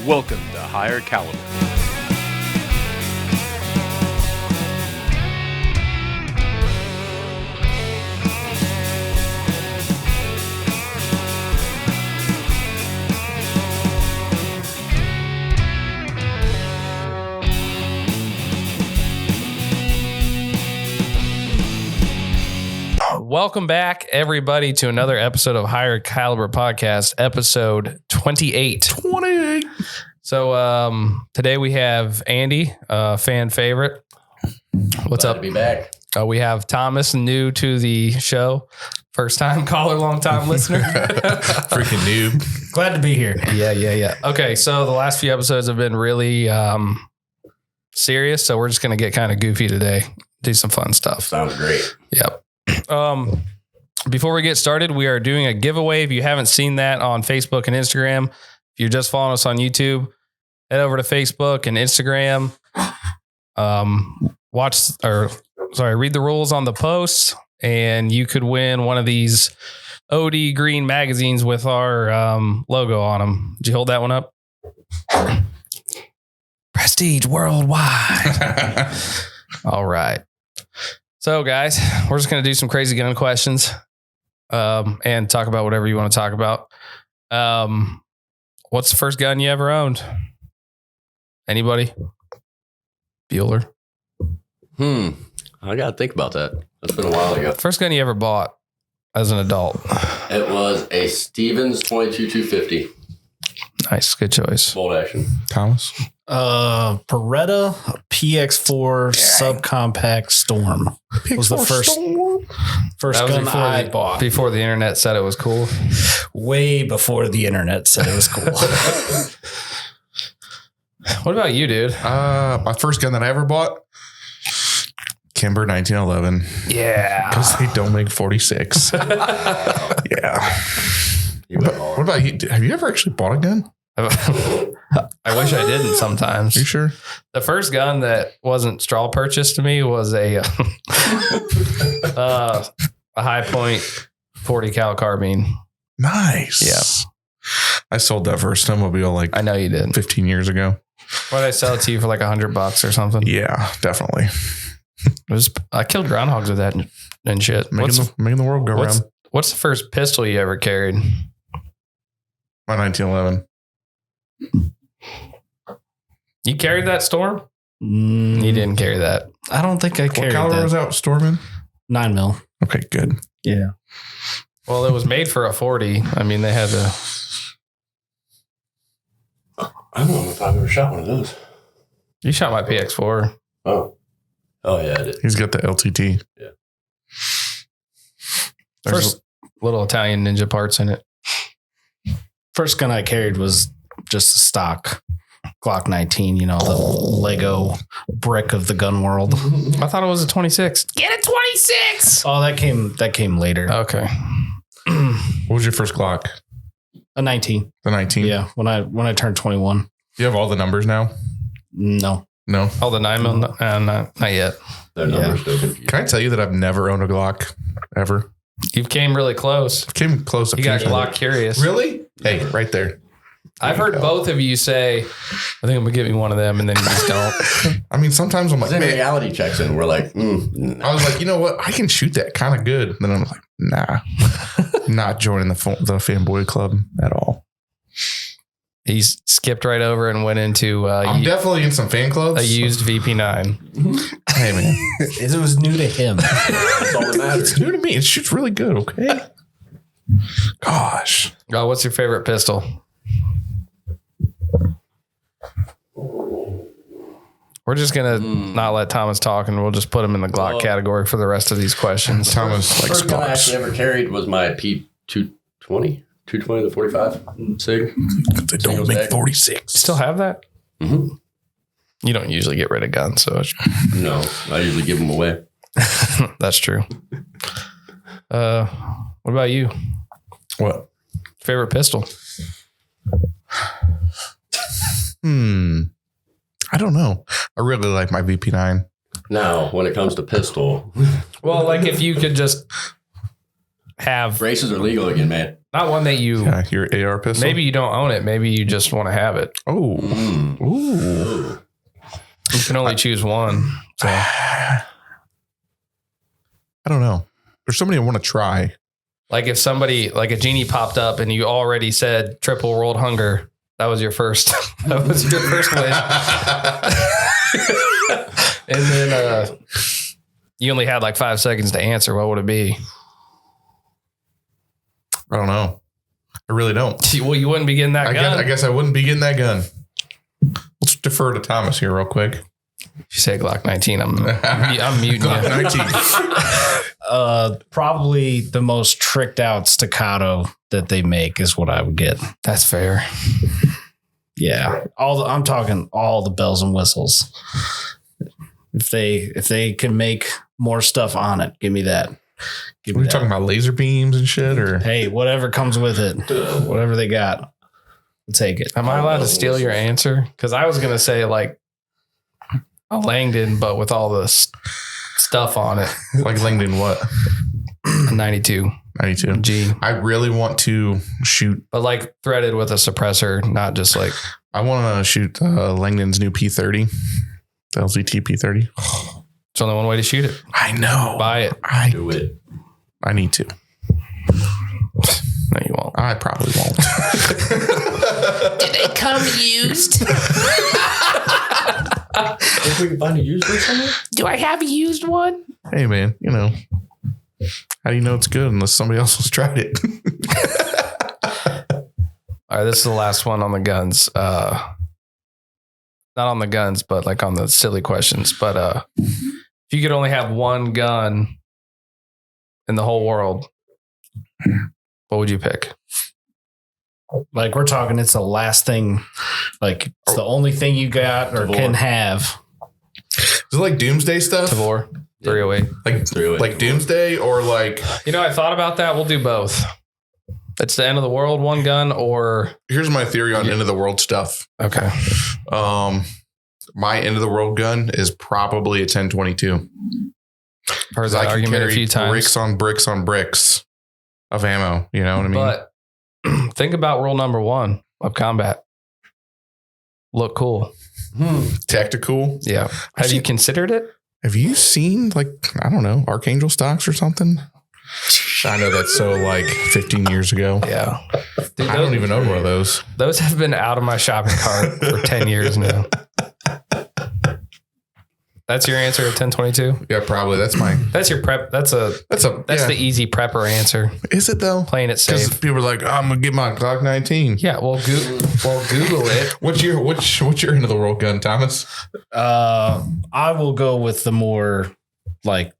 Welcome to Higher Caliber. Welcome back, everybody, to another episode of Higher Caliber Podcast, episode 28. 28. So today we have Andy, fan favorite. What's Glad up? to be back. We have Thomas, new to the show. First time caller, long time listener. Freaking noob. Glad to be here. Yeah. Okay, so the last few episodes have been really serious, so we're just going to get kind of goofy today, do some fun stuff. Sounds great. Yep. Before we get started, we are doing a giveaway. If you haven't seen that on Facebook and Instagram, if you're just following us on YouTube, head over to Facebook and Instagram. Read the rules on the posts, and you could win one of these OD green magazines with our logo on them. Did you hold that one up? Prestige worldwide. All right. So, guys, we're just going to do some crazy gun questions and talk about whatever you want to talk about. What's the first gun you ever owned? Anybody? Bueller? I got to think about that. That's been a while ago. First gun you ever bought as an adult? It was a Stevens 22-250 Nice. Good choice. bolt action. Thomas. Beretta PX4 subcompact Storm was the first That was gun I before, bought. before the internet said it was cool. Way before the internet said it was cool. What about you, dude? My first gun that I ever bought, Kimber 1911. Yeah. Because they don't make 46. Yeah. What about you? Have you ever actually bought a gun? I wish I didn't sometimes. Are you sure? The first gun that wasn't straw purchased to me was a high point 40 cal carbine. Nice. Yeah. I sold that for a snowmobile like I know you did. 15 years ago. Why did I sell it to you for like $100 or something? Yeah, definitely. I killed groundhogs with that and shit. Making the world go around. What's the first pistol you ever carried? My 1911. You carried that Storm? You You didn't carry that. I don't think I What carried caliber that. was that, Stormin? 9 mil. Okay, good. Yeah. Well, it was made for a 40. I mean, they had to. I don't know if I've ever shot one of those. You shot my PX4. Oh yeah, I did. He's got the LTT. Yeah. There's little Italian ninja parts in it. First gun I carried was just a stock Glock 19, the Lego brick of the gun world. I thought it was a 26. Get a 26. Oh, that came later. Okay. What was your first Glock? A 19. The 19? Yeah, when I turned 21. Do you have all the numbers now? No. No. Oh, the 9 mil? Not yet. Their numbers still confused. Can I tell you that I've never owned a Glock ever? You came really close. Came close. You got Glock curious. Really? Hey, right there. I've heard both of you say, I think I'm going to get me one of them, and then you just don't. I mean, sometimes I'm like, Then man, reality checks in. We're like, I was like, you know what? I can shoot that kind of good. Then I'm like, nah, not joining the fanboy club at all. He skipped right over and went into I'm definitely in some fan clubs. a used VP9. Hey, man. It was new to him. that's all that matters. It's new to me. It shoots really good. Okay. Gosh. Oh, what's your favorite pistol? We're just going to not let Thomas talk, and we'll just put him in the Glock category for the rest of these questions. Thomas likes First gun I Glocks. actually ever carried was my P220, 220 to 45 SIG. They don't make 46. Still have that? Mm-hmm. You don't usually get rid of guns, so No, I usually give them away. that's true. What about you? What? Favorite pistol? I don't know. I really like my VP9. Now, when it comes to pistol, Well, like if you could just have races are legal again, man. Not one that you. Yeah, your AR pistol. Maybe you don't own it. Maybe you just want to have it. Oh. Ooh. You can only choose one. So I don't know. There's somebody I want to try. like if somebody like a genie popped up and you already said triple world hunger, that was your first. That was your first wish. And then you only had like 5 seconds to answer. What would it be? I don't know. I really don't. Well, you wouldn't be getting that gun. I guess I wouldn't be getting that gun. Let's defer to Thomas here real quick. If you say Glock 19, I'm muting Glock you. 19. Probably the most tricked out staccato that they make is what I would get. That's fair. Yeah. I'm talking all the bells and whistles. If they can make more stuff on it, give me that. We're talking about laser beams and shit, or hey, whatever comes with it, whatever they got, I'll take it. Am I allowed to steal your answer? Because I was going to say like a Langdon, but with all the stuff on it. like Langdon what? 92 G. I really want to shoot, But like threaded with a suppressor, not just like. I want to shoot Langdon's new P30, the LZT P30. It's only one way to shoot it. I know. Buy it. Do it. I need to. No, you won't. I probably won't. Did they come used? If we can find a used one somewhere. Do I have a used one? Hey man, you know, how do you know it's good unless somebody else has tried it? All right, this is the last one on the guns. Not on the guns, but like on the silly questions. But if you could only have one gun in the whole world, what would you pick? Like we're talking, it's the last thing, like it's the only thing you got or Tavor. can have. Is it like Doomsday stuff? Tavor, 308. Like 308. like Doomsday or like You know, I thought about that. We'll do both. It's the end of the world, one gun, or here's my theory on end of the world stuff. okay. My end of the world gun is probably a 1022. Heard that argument a few times. Bricks on bricks on bricks of ammo. You know what I mean? But think about rule number 1 of combat. Look cool. Tactical. Yeah. Have you considered it? Have you seen like, I don't know, Archangel stocks or something? I know that's so like 15 years ago. Yeah. Dude, I don't even own one of those. Those have been out of my shopping cart for 10 years now. That's your answer of 1022? Yeah, probably. That's my. That's your prep. That's yeah. the easy prepper answer. Is it though? Playing it Because safe. people are like, oh, I'm gonna get my Glock 19. Yeah, well, Google it. What's your end of the world gun, Thomas? I will go with the more like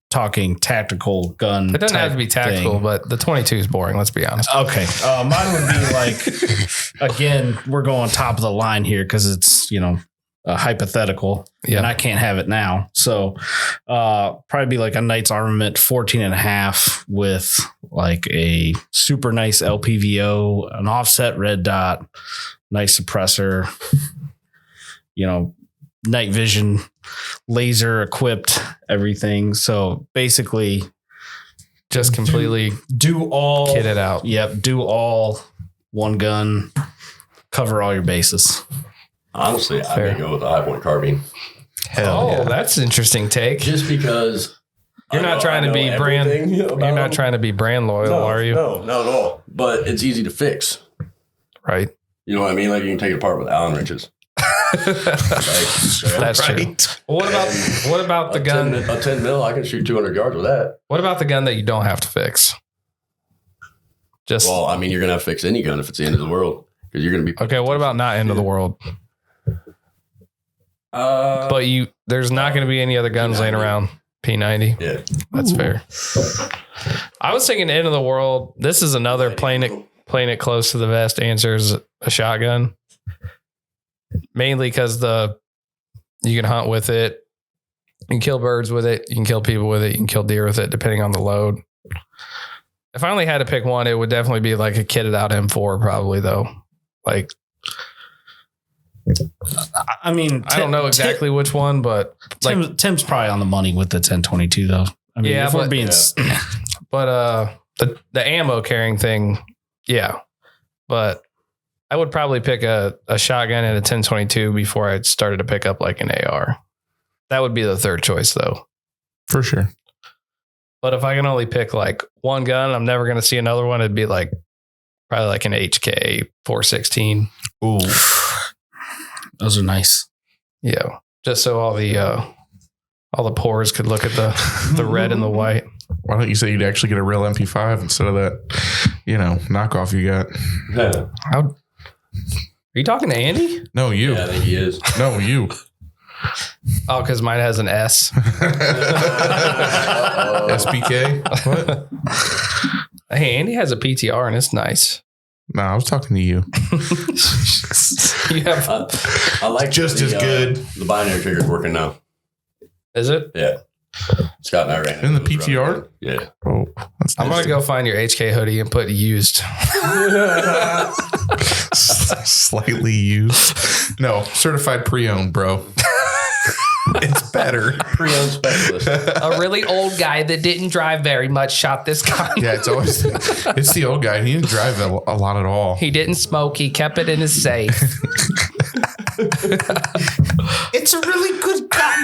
talking tactical gun. It doesn't have to be type tactical, thing. but the 22 is boring. Let's be honest. Okay. Mine would be like, again, we're going top of the line here because it's, hypothetical and I can't have it now. So probably be like a Knight's Armament 14.5 with like a super nice LPVO, an offset red dot, nice suppressor, night vision, laser equipped, everything. So basically Just completely do all kit it out. Yep. Do all one gun, cover all your bases. Honestly, I may go with the high point carbine. Hell yeah. That's an interesting take. Just because You're not trying to be brand. You're not trying to be brand loyal, are you? No, not at all. But it's easy to fix. Right. You know what I mean? Like you can take it apart with Allen wrenches. That's true. Well, what about the gun? A 10 mil, I can shoot 200 yards with that. What about the gun that you don't have to fix? Just Well, I mean, you're gonna have to fix any gun if it's the end of the world because you're gonna be okay. What about not end of the world? But there's not going to be any other guns laying around. P90. Yeah, That's fair. I was thinking end of the world. This is another playing it close to the vest answer is a shotgun. Mainly because you can hunt with it. You can kill birds with it. You can kill people with it. You can kill deer with it, depending on the load. If I only had to pick one, it would definitely be like a kitted out M4 probably though. Like, I mean, I don't know exactly which one, but like Tim's probably on the money with the 1022 though. I mean, Yeah, if we're but- being but the ammo carrying thing Yeah. But I would probably pick a shotgun and a 10-22 before I started to pick up like an AR. That would be the third choice though. For sure. But if I can only pick like one gun, I'm never going to see another one. It'd be like probably like an HK 416. Ooh. Those are nice. Yeah. Just so all the pores could look at the red and the white. Why don't you say you'd actually get a real MP5 instead of that, knockoff you got? Are you talking to Andy? No, you. Yeah, I think he is. No, you. Oh, because mine has an S. SPK? What? Hey, Andy has a PTR and it's nice. No, I was talking to you. You have, I like Just as good. The binary trigger's working now. is it? Yeah. Scott and I ran In the into it PTR? running. Yeah. Oh, that's I'm going to go find your HK hoodie and put used. slightly used. No, certified pre-owned, bro. It's better. Pre-owned specialist. A really old guy that didn't drive very much shot this guy. Yeah, it's the old guy. He didn't drive a lot at all. He didn't smoke. He kept it in his safe. It's a really good gun.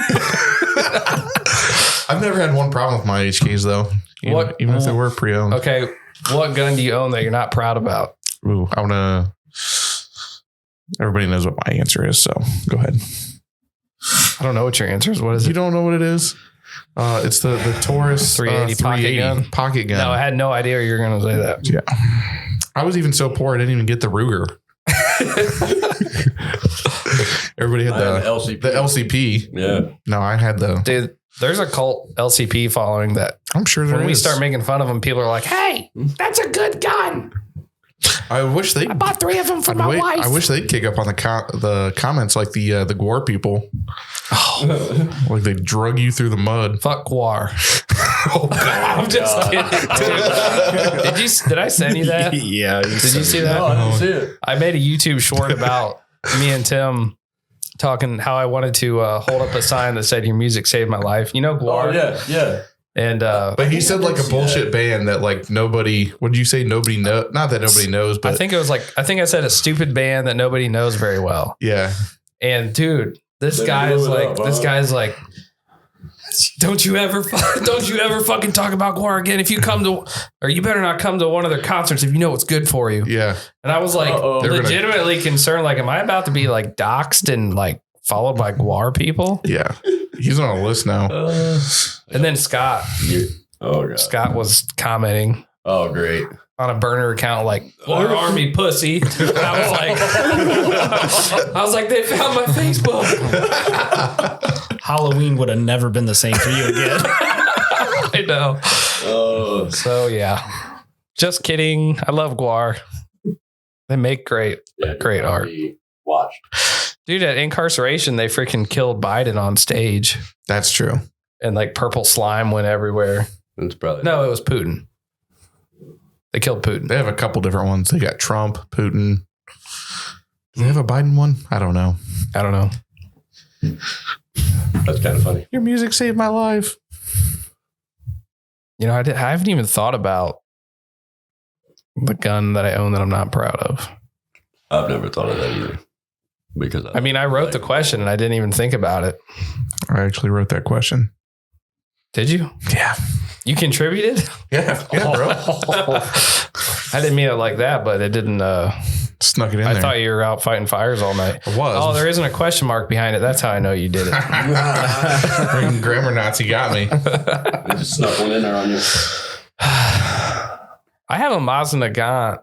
I've never had one problem with my HKs though. Even if they were pre-owned. Okay. What gun do you own that you're not proud about? Ooh, I want to. Everybody knows what my answer is, so go ahead. I don't know what your answer is. What is You it? don't know what it is? It's the Taurus 380 pocket gun? Pocket gun. No, I had no idea you were going to say that. Yeah. I was even so poor I didn't even get the Ruger. Everybody had I had the the LCP. LCP. Yeah. No, I had the. Dude, there's a cult LCP following that. I'm sure there When we is. start making fun of them, people are like, hey, That's a good gun. I wish they. I bought 3 of them for my wife. I wish they'd kick up on the comments like the Gwar people. Like they drug you through the mud. fuck Guar. Oh, God. I'm just kidding. Did I send you that? Yeah. Did you see that? No, I didn't see it. I made a YouTube short about me and Tim talking how I wanted to hold up a sign that said your music saved my life. You know Guar? Oh, yeah. Yeah. And But he said like a bullshit band that like nobody. What did you say? Nobody know. Not that nobody knows, but I think I said a stupid band that nobody knows very well. yeah. And dude, this They guy's blew it like, up, don't you ever fucking talk about Guar again. If you come to, or you better not come to one of their concerts if you know what's good for you. Yeah. And I was like, They're gonna- legitimately concerned. Like, am I about to be like doxxed and like followed by Guar people? Yeah. He's on a list now. And then Scott Oh, God. was commenting Oh, great. on a burner account like Guar Army pussy. And I was like, they found my Facebook. Halloween would have never been the same for you again. I know. Oh, So yeah, just kidding. I love Guar. They make great art. Watched. Dude, at Incarceration, they freaking killed Biden on stage That's true. and like purple slime went everywhere. It's probably No, it was Putin. They killed Putin. They have a couple different ones. They got Trump, Putin. Do they have a Biden one? I don't know. I don't know. That's kind of funny. Your music saved my life. You know, I haven't even thought about the gun that I own that I'm not proud of. I've never thought of that either. Because I mean, I wrote the question and I didn't even think about it. I actually wrote that question. Did you? Yeah. You contributed? Yeah, bro. I didn't mean it like that, but it didn't. Snuck it in I there. thought you were out fighting fires all night. I was. Oh, there isn't a question mark behind it. That's how I know you did it. Freaking grammar Nazi got me. They just snuck one in there on you. I have a Mazda Nagant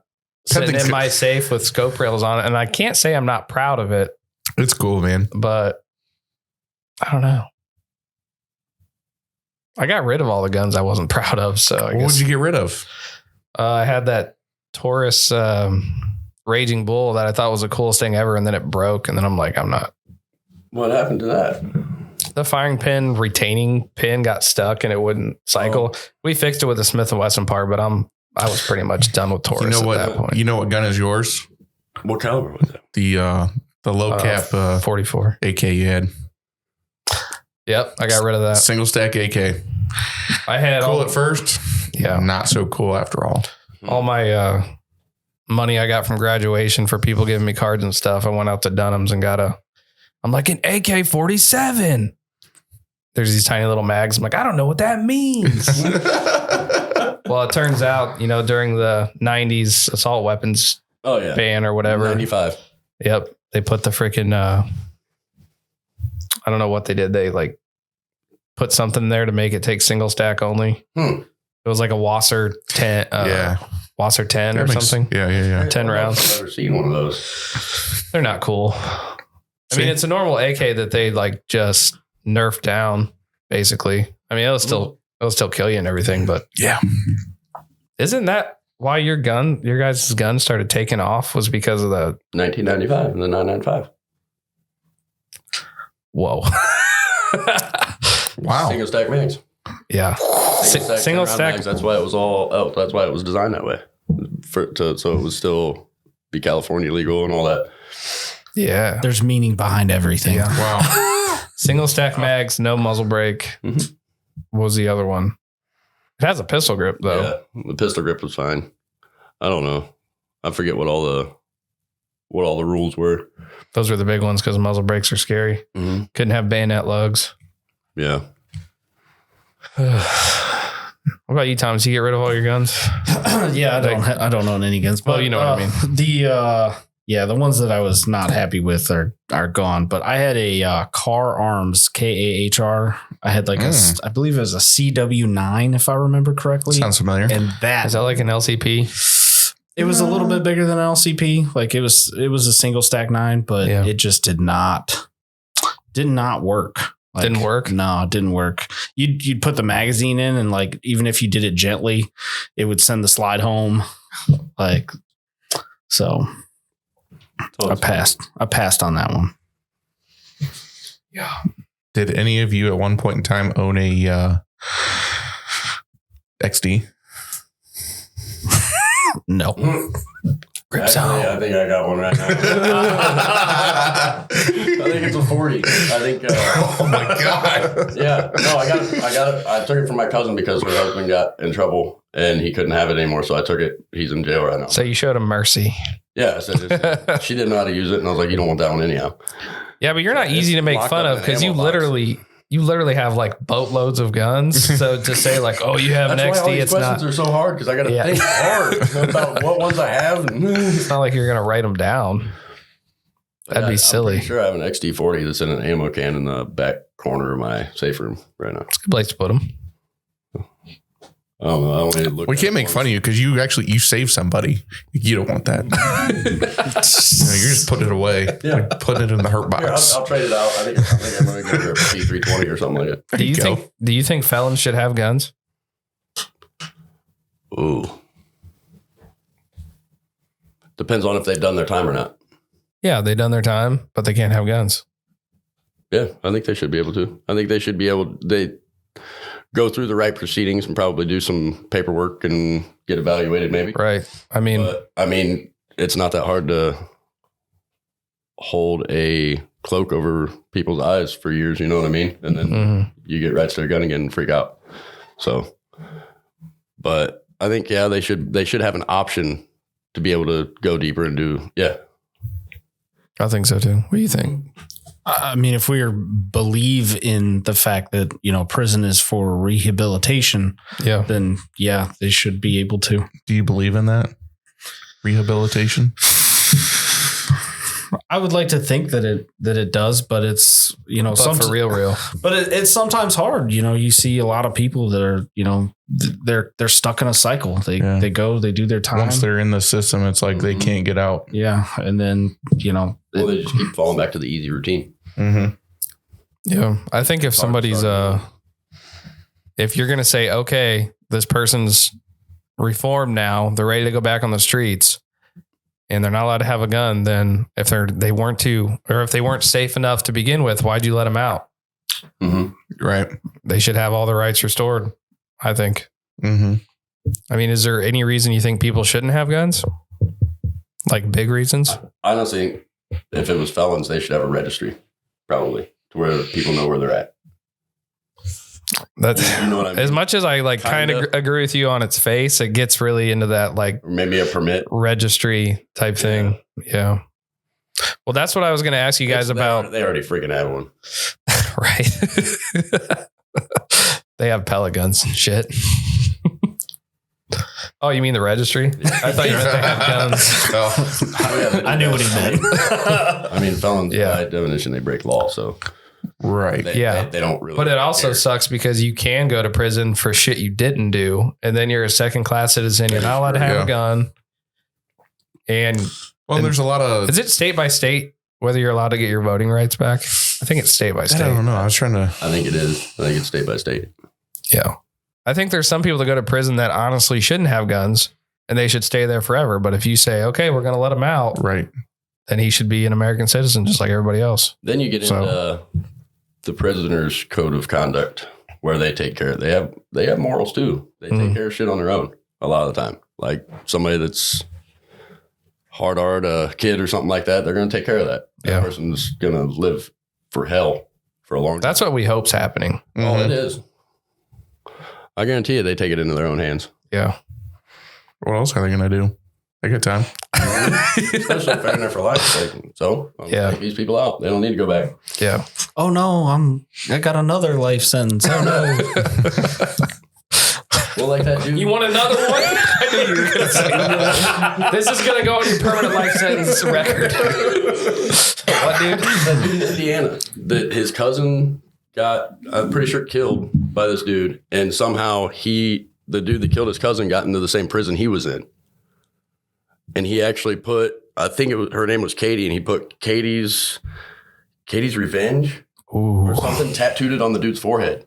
sitting in my safe with scope rails on it, and I can't say I'm not proud of it, It's cool, man. but I don't know. I got rid of all the guns I wasn't proud of, so I What guess would you get rid of? I had that Taurus Raging Bull that I thought was the coolest thing ever, and then it broke, and then I'm like, I'm not. What happened to that? The firing pin retaining pin got stuck and it wouldn't cycle. We fixed it with a Smith & Wesson part, but I was pretty much done with Taurus You know at that what? point. You know what gun is yours? What caliber was that? The low cap 44. AK you had. Yep, I got rid of that. Single stack AK. I had Cool all, at first. yeah, Not so cool after all. all my money I got from graduation for people giving me cards and stuff, I went out to Dunham's and I'm like, an AK-47. There's these tiny little mags. I'm like, I don't know what that means. Well, it turns out, during the 90s assault weapons ban or whatever. 95. Yep. They put the freaking, I don't know what they did. They like put something there to make it take single stack only. It was like a Wasser 10, Wasser 10 that or something. Yeah. 10 rounds. I've never seen one of those. They're not cool. I mean, it's a normal AK that they like just nerfed down, basically. I mean, it'll still kill you and everything, but yeah. Isn't that why your guys' gun started taking off was because of the 1995 and the 995? Whoa. Wow. Single stack mags. Yeah. Single stack. Mags, that's why it was that's why it was designed that way. So it would still be California legal and all that. Yeah. There's meaning behind everything. Yeah. Wow. Single stack mags, no muzzle brake. Mm-hmm. What was the other one? It has a pistol grip though. Yeah, the pistol grip was fine. I don't know. I forget what all the rules were. Those were the big ones because muzzle brakes are scary. Mm-hmm. Couldn't have bayonet lugs. Yeah. What about you, Thomas? You get rid of all your guns? Yeah, I don't own any guns. But you know what I mean. The ones that I was not happy with are gone. But I had a Car Arms KAHR. I had like I believe it was a CW9 if I remember correctly. Sounds familiar. And Is that like an LCP? It was a little bit bigger than an LCP. Like it was a single stack 9, but it just did not work. Like, didn't work? No, it didn't work. You'd put the magazine in and like, even if you did it gently, it would send the slide home. Like, so I passed on that one. Yeah. Did any of you at one point in time own a XD? No. Grip sound. I think I got one right now. I think it's a 40. I think. Oh my God. Yeah. No, I got it. I took it from my cousin because her husband got in trouble and he couldn't have it anymore. So I took it. He's in jail right now. So you showed him mercy. Yeah. I said she didn't know how to use it, and I was like, "You don't want that one anyhow." Yeah, but you're not easy to make fun of because you literally have like boatloads of guns. So to say like, oh, you have an That's why all XD, these it's questions not. are so hard because I got to think hard about what ones I have. It's not like you're gonna write them down. That'd be silly. I'm pretty sure I have an XD40 that's in an ammo can in the back corner of my safe room right now. It's a good place to put them. I don't know. I don't need to look. We can't make fun of you because you save somebody. You don't want that. You're just putting it away. Yeah. You're putting it in the hurt Here, box. I'll trade it out. I think I'm going to get her a P320 or something like that. Do you think felons should have guns? Ooh. Depends on if they've done their time or not. Yeah, they done their time, but they can't have guns. Yeah, I think they should be able to. I think they should be able. They go through the right proceedings and probably do some paperwork and get evaluated, maybe. Right. I mean, it's not that hard to hold a cloak over people's eyes for years. You know what I mean? And then you get right to their gun again and freak out. So, but I think they should have an option to be able to go deeper and do. Yeah. I think so too. What do you think? I mean, if we believe in the fact that, prison is for rehabilitation, then they should be able to. Do you believe in that? Rehabilitation? I would like to think that it does, but it's, For real. But it's sometimes hard. You see a lot of people that are, they're stuck in a cycle. They do their time. Once they're in the system, it's like they can't get out. Yeah. And then, they just keep falling back to the easy routine. Mm-hmm. Yeah. I think if somebody's, if you're going to say, okay, this person's reformed now, they're ready to go back on the streets and they're not allowed to have a gun, then if they weren't safe enough to begin with, why'd you let them out? Mm-hmm. Right. They should have all the rights restored, I think. Mm-hmm. I mean, is there any reason you think people shouldn't have guns? Like big reasons? I honestly think if it was felons, they should have a registry, probably, to where people know where they're at. That's You know what I mean? as much as I like kind of Kinda. agree with you on its face, it gets really into that like Or maybe a permit. registry type thing. Yeah. Well, that's what I was going to ask you guys about. They already freaking have one. Right. They have pellet guns and shit. Oh, you mean the registry? I thought you meant they have guns. Oh, I knew what he meant. I mean, felons, Yeah. by definition, they break law. So right. they don't really. But it also care. sucks because you can go to prison for shit you didn't do. And then you're a second class citizen. You're not allowed to have Yeah. a gun. And Well, there's a lot of. is it state by state whether you're allowed to get your voting rights back? I think it's state by I state. don't know. I was trying to. I think it is. I think it's state by state. Yeah. I think there's some people that go to prison that honestly shouldn't have guns and they should stay there forever. But if you say, okay, we're going to let him out, Right. then he should be an American citizen just like everybody else. Then you get So- into the prisoner's code of conduct, where they take care. They have morals too. They take care of shit on their own a lot of the time. Like somebody that's hard a kid or something like that, they're going to take care of that. Yeah. That person's going to live for hell for a long time. That's what we hope's happening. all it Mhm. is. I guarantee you, they take it into their own hands. Yeah. What else are they going to do? They got time. Especially if they're in there for life. Like, so I'm Yeah. gonna take these people out. They don't need to go back. Yeah. Oh no, I got another life sentence. Oh no. Well, like that dude. You want another one? I knew you were going to say that. This is going to go on your permanent life sentence record. What, dude? That dude in Indiana, that his cousin got, I'm pretty sure, killed by this dude, and somehow the dude that killed his cousin got into the same prison he was in, and he actually put, I think her name was Katie, and he put Katie's Revenge Ooh, or something tattooed it on the dude's forehead.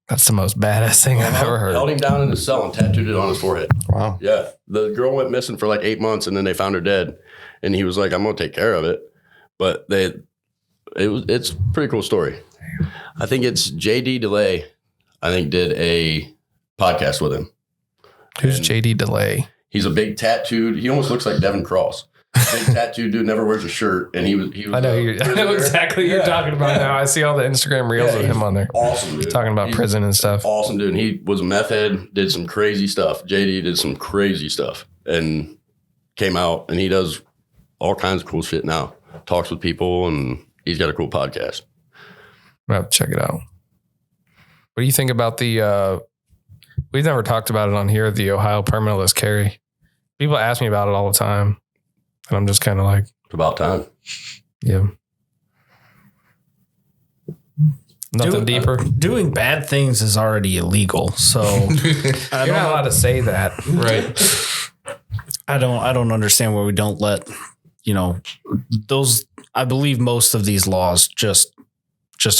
that's the most badass thing I've ever heard. Held him down in his cell and tattooed it on his forehead. Wow. Yeah, the girl went missing for like 8 months, and then they found her dead, and he was like, "I'm gonna take care of it." But it's a pretty cool story. I think it's JD DeLay. I think did a podcast with him. Who's And JD DeLay? He's a big tattooed. He almost looks like Devin Cross. Big tattooed dude, never wears a shirt, and he was. I know I know exactly what you're talking about now. I see all the Instagram reels Yeah, of him on there Awesome, dude. talking about He's prison and stuff. Awesome, dude. And he was a meth head. Did some crazy stuff. JD did some crazy stuff, and came out, and he does all kinds of cool shit now. Talks with people, and he's got a cool podcast. I'm gonna have to check it out. What do you think about the we've never talked about it on here, the Ohio permitless carry. People ask me about it all the time. And I'm just kind of like, It's about time. yeah. Nothing deeper. Doing bad things is already illegal. So You're not allowed to say that. Right. I don't understand why we don't let, those, I believe most of these laws just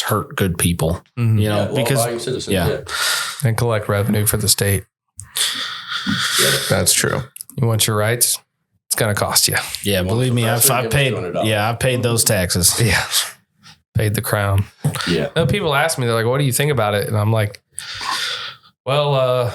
hurt good people, Mhm. know, because law-abiding citizens, yeah. And collect revenue for the state. That's true. You want your rights? It's going to cost you. yeah, believe me, I've Give us paid, $200. I've paid those taxes. Yeah. Paid the crown. Yeah. No, people ask me, they're like, what do you think about it? And I'm like, well,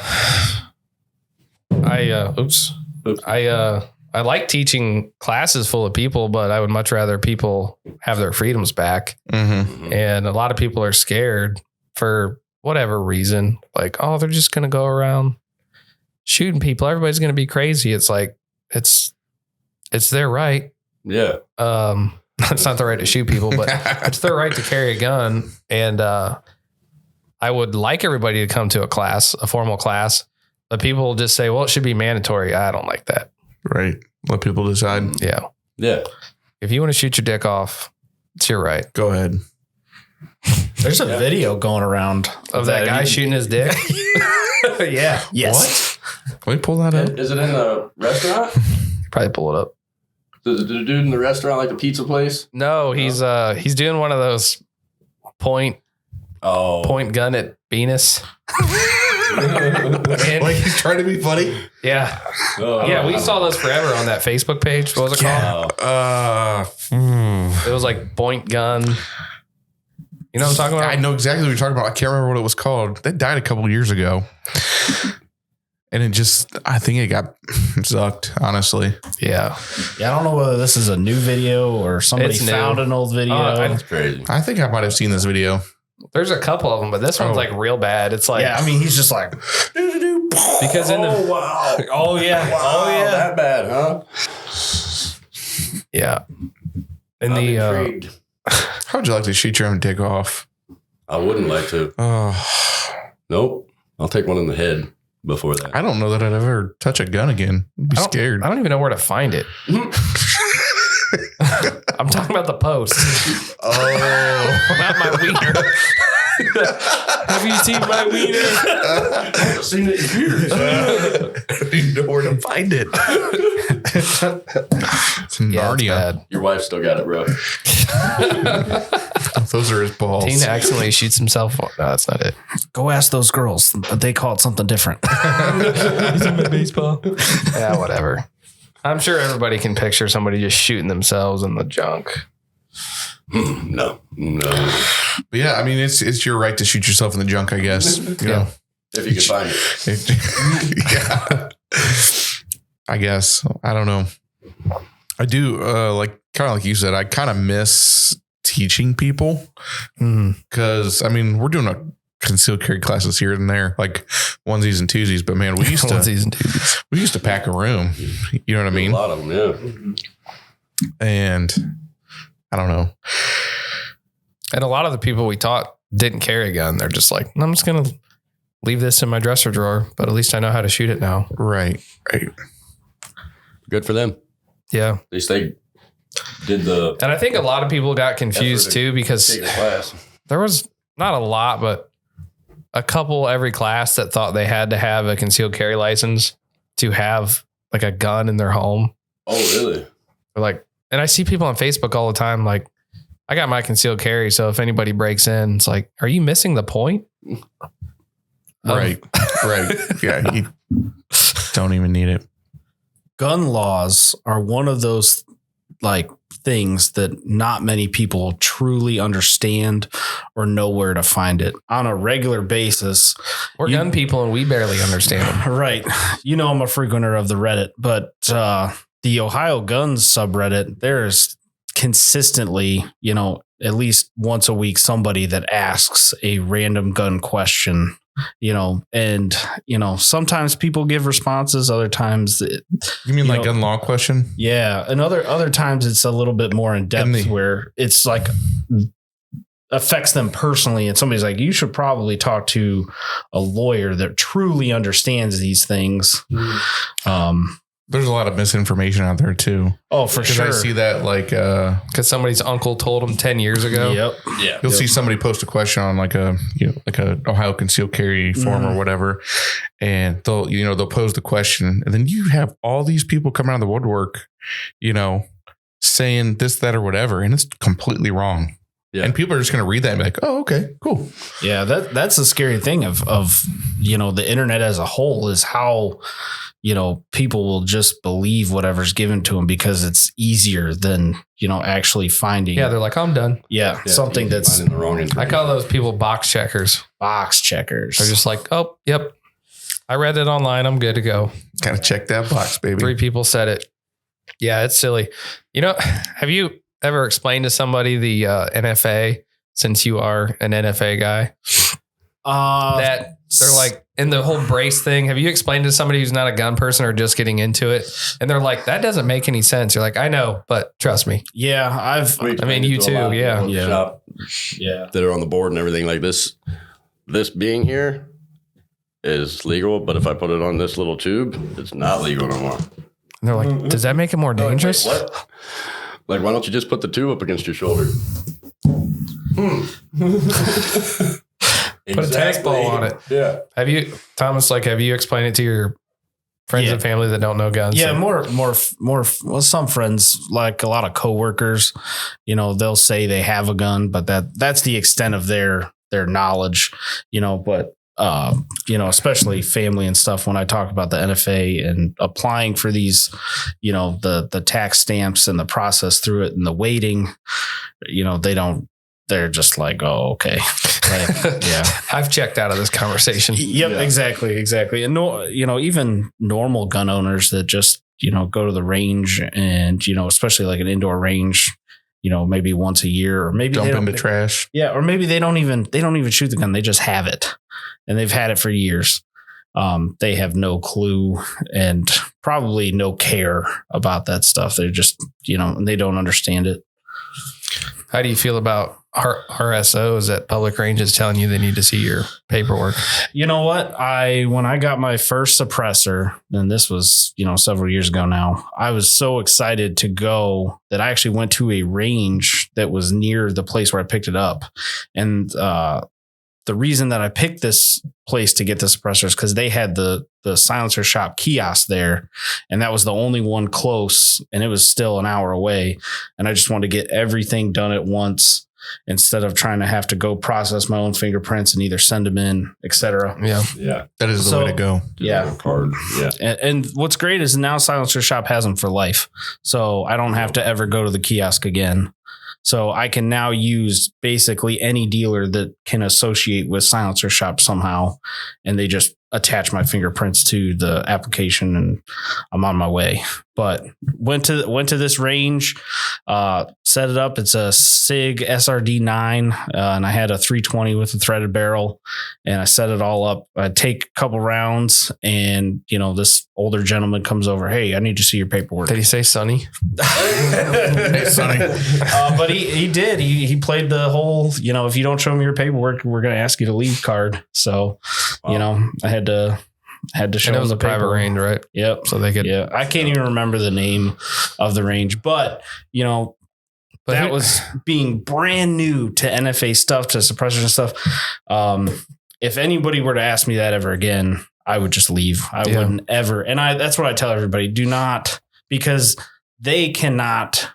I like teaching classes full of people, but I would much rather people have their freedoms back. Mm-hmm. And a lot of people are scared for whatever reason. Like, oh, they're just going to go around shooting people. Everybody's going to be crazy. It's like, it's their right. Yeah. It's not the right to shoot people, but it's their right to carry a gun. And I would like everybody to come to a formal class, but people will just say, well, it should be mandatory. I don't like that. Right. Let people decide. Yeah. Yeah. If you want to shoot your dick off, it's your right. Go ahead. There's a video going around Of that guy shooting his dick. Yeah. Yes. Can we pull that up? Is it in the restaurant? Probably pull it up. Does the dude in the restaurant, like the pizza place? No, he's doing one of those point gun at Venus. Like he's trying to be funny. Yeah. Yeah, we saw those forever on that Facebook page. What was it called? It was like point gun. You know what I'm talking about? I know exactly what you're talking about. I can't remember what it was called. That died a couple of years ago. And I think it got zucked, honestly. Yeah. Yeah, I don't know whether this is a new video or somebody It's new. found an old video. That's crazy. I think I might have seen this video. There's a couple of them, but this one's like real bad. It's like, Yeah, I mean, he's just like, because in the, wow. oh yeah, Oh, yeah. That bad, huh? yeah. In I'm the, intrigued. How would you like to shoot your own dick off? I wouldn't like to. Oh, Nope. I'll take one in the head before that. I don't know that I'd ever touch a gun again. I'd be scared. I don't even know where to find it. I'm talking about the post. Oh, Not my wiener. Have you seen my wiener? I've seen it in years. I didn't know where to find it. It's Yeah, it's Narnia. bad. Your wife still got it, bro. Those are his balls. Tina accidentally shoots himself. No, that's not it. go ask those girls. They call it something different. He's in my baseball. Yeah, whatever. I'm sure everybody can picture somebody just shooting themselves in the junk. No. But yeah, I mean, it's your right to shoot yourself in the junk, I guess. You know? If you can find it. Yeah. I guess. I don't know. I do like kind of like you said, I kind of miss teaching people because I mean, we're doing a concealed carry classes here and there, like onesies and twosies, but man, we used to pack a room. You know what I mean? A lot of them, yeah. And I don't know. And a lot of the people we taught didn't carry a gun. They're just like, I'm just going to leave this in my dresser drawer, but at least I know how to shoot it now. Right. Good for them. Yeah. At least they did the And I think a lot of people got confused effort to too, because take the class. there was not a lot, but a couple every class that thought they had to have a concealed carry license to have like a gun in their home. Oh, really? They're like, and I see people on Facebook all the time, like, I got my concealed carry. So if anybody breaks in, it's like, are you missing the point? Right. Yeah. You don't even need it. Gun laws are one of those like things that not many people truly understand or know where to find it on a regular basis. We're gun people and we barely understand them. Right. You know, I'm a frequenter of the Reddit, but the Ohio Guns subreddit, there's consistently, you know, at least once a week, somebody that asks a random gun question, you know, and, you know, sometimes people give responses. Other times, You mean like gun law question? yeah. And other times it's a little bit more in depth where it's like affects them personally. And somebody's like, you should probably talk to a lawyer that truly understands these things. There's a lot of misinformation out there too. Oh, for sure. I see that like Because somebody's uncle told them 10 years ago. Yep. Yeah. you'll see somebody post a question on like a Ohio concealed carry form or whatever, and they'll pose the question, and then you have all these people come out of the woodwork, you know, saying this, that, or whatever, and it's completely wrong. Yeah. And people are just going to read that and be like, oh, okay, cool. Yeah. That's the scary thing of, you know, the internet as a whole is how, you know, people will just believe whatever's given to them because it's easier than, you know, actually finding. Yeah, they're like, I'm done. Yeah. Something that's finding the wrong I information. call those people box checkers. box checkers. They're just like, oh, yep. I read it online. I'm good to go. Kind of check that box, baby. 3 people said it. Yeah, it's silly. You know, have you ever explained to somebody the NFA, since you are an NFA guy, that they're like in the whole brace thing? Have you explained to somebody who's not a gun person or just getting into it? And they're like, that doesn't make any sense. You're like, I know, but trust me. Yeah. We I mean, you explained it to a lot too, of yeah. people in the Yeah. shop Yeah. that are on the board and everything like this. This being here is legal, but if I put it on this little tube, it's not legal no more. And they're like, does that make it more dangerous? Like, what? Like, why don't you just put the tube up against your shoulder? Put a tennis ball on it. Yeah. Have you, Thomas, have you explained it to your friends and family that don't know guns? Yeah, more. Well, some friends, like a lot of coworkers, you know, they'll say they have a gun, but that's the extent of their knowledge, you know. But you know, especially family and stuff. When I talk about the NFA and applying for these, you know, the tax stamps and the process through it and the waiting, you know, they're just like, oh, okay. Like, yeah. I've checked out of this conversation. Yep, Yeah. exactly. And you know, even normal gun owners that just, you know, go to the range and, you know, especially like an indoor range, maybe once a year, or maybe Dump into trash. Yeah. Or maybe they don't even shoot the gun. They just have it, and they've had it for years. They have no clue and probably no care about that stuff. They're just, they don't understand it. How do you feel about RSOs at public ranges telling you they need to see your paperwork? You know what? When I got my first suppressor, and this was, several years ago now, I was so excited to go that I actually went to a range that was near the place where I picked it up. And, the reason that I picked this place to get the suppressors, because they had the silencer shop kiosk there, and that was the only one close, and it was still an hour away. And I just wanted to get everything done at once instead of trying to have to go process my own fingerprints and either send them in, etc. Yeah. That is the way to go. Yeah. Card. Yeah. And what's great is now silencer shop has them for life. So I don't have to ever go to the kiosk again. So I can now use basically any dealer that can associate with silencer shop somehow, and they just attach my fingerprints to the application, and I'm on my way. But went to this range, set it up. It's a SIG SRD 9, and I had a 320 with a threaded barrel, and I set it all up. I take a couple rounds, and this older gentleman comes over. Hey, I need to see your paperwork. Did he say Sonny? Hey, Sonny. But he did. He played the whole, if you don't show me your paperwork, we're going to ask you to leave card. So, I had to show And it him was the a private paperwork. range, right? Yep. So they could. Yeah. I can't even remember the name of the range, but that was being brand new to NFA stuff, to suppressors and stuff. If anybody were to ask me that ever again, I would just leave. I wouldn't ever. And that's what I tell everybody. Do not, because they cannot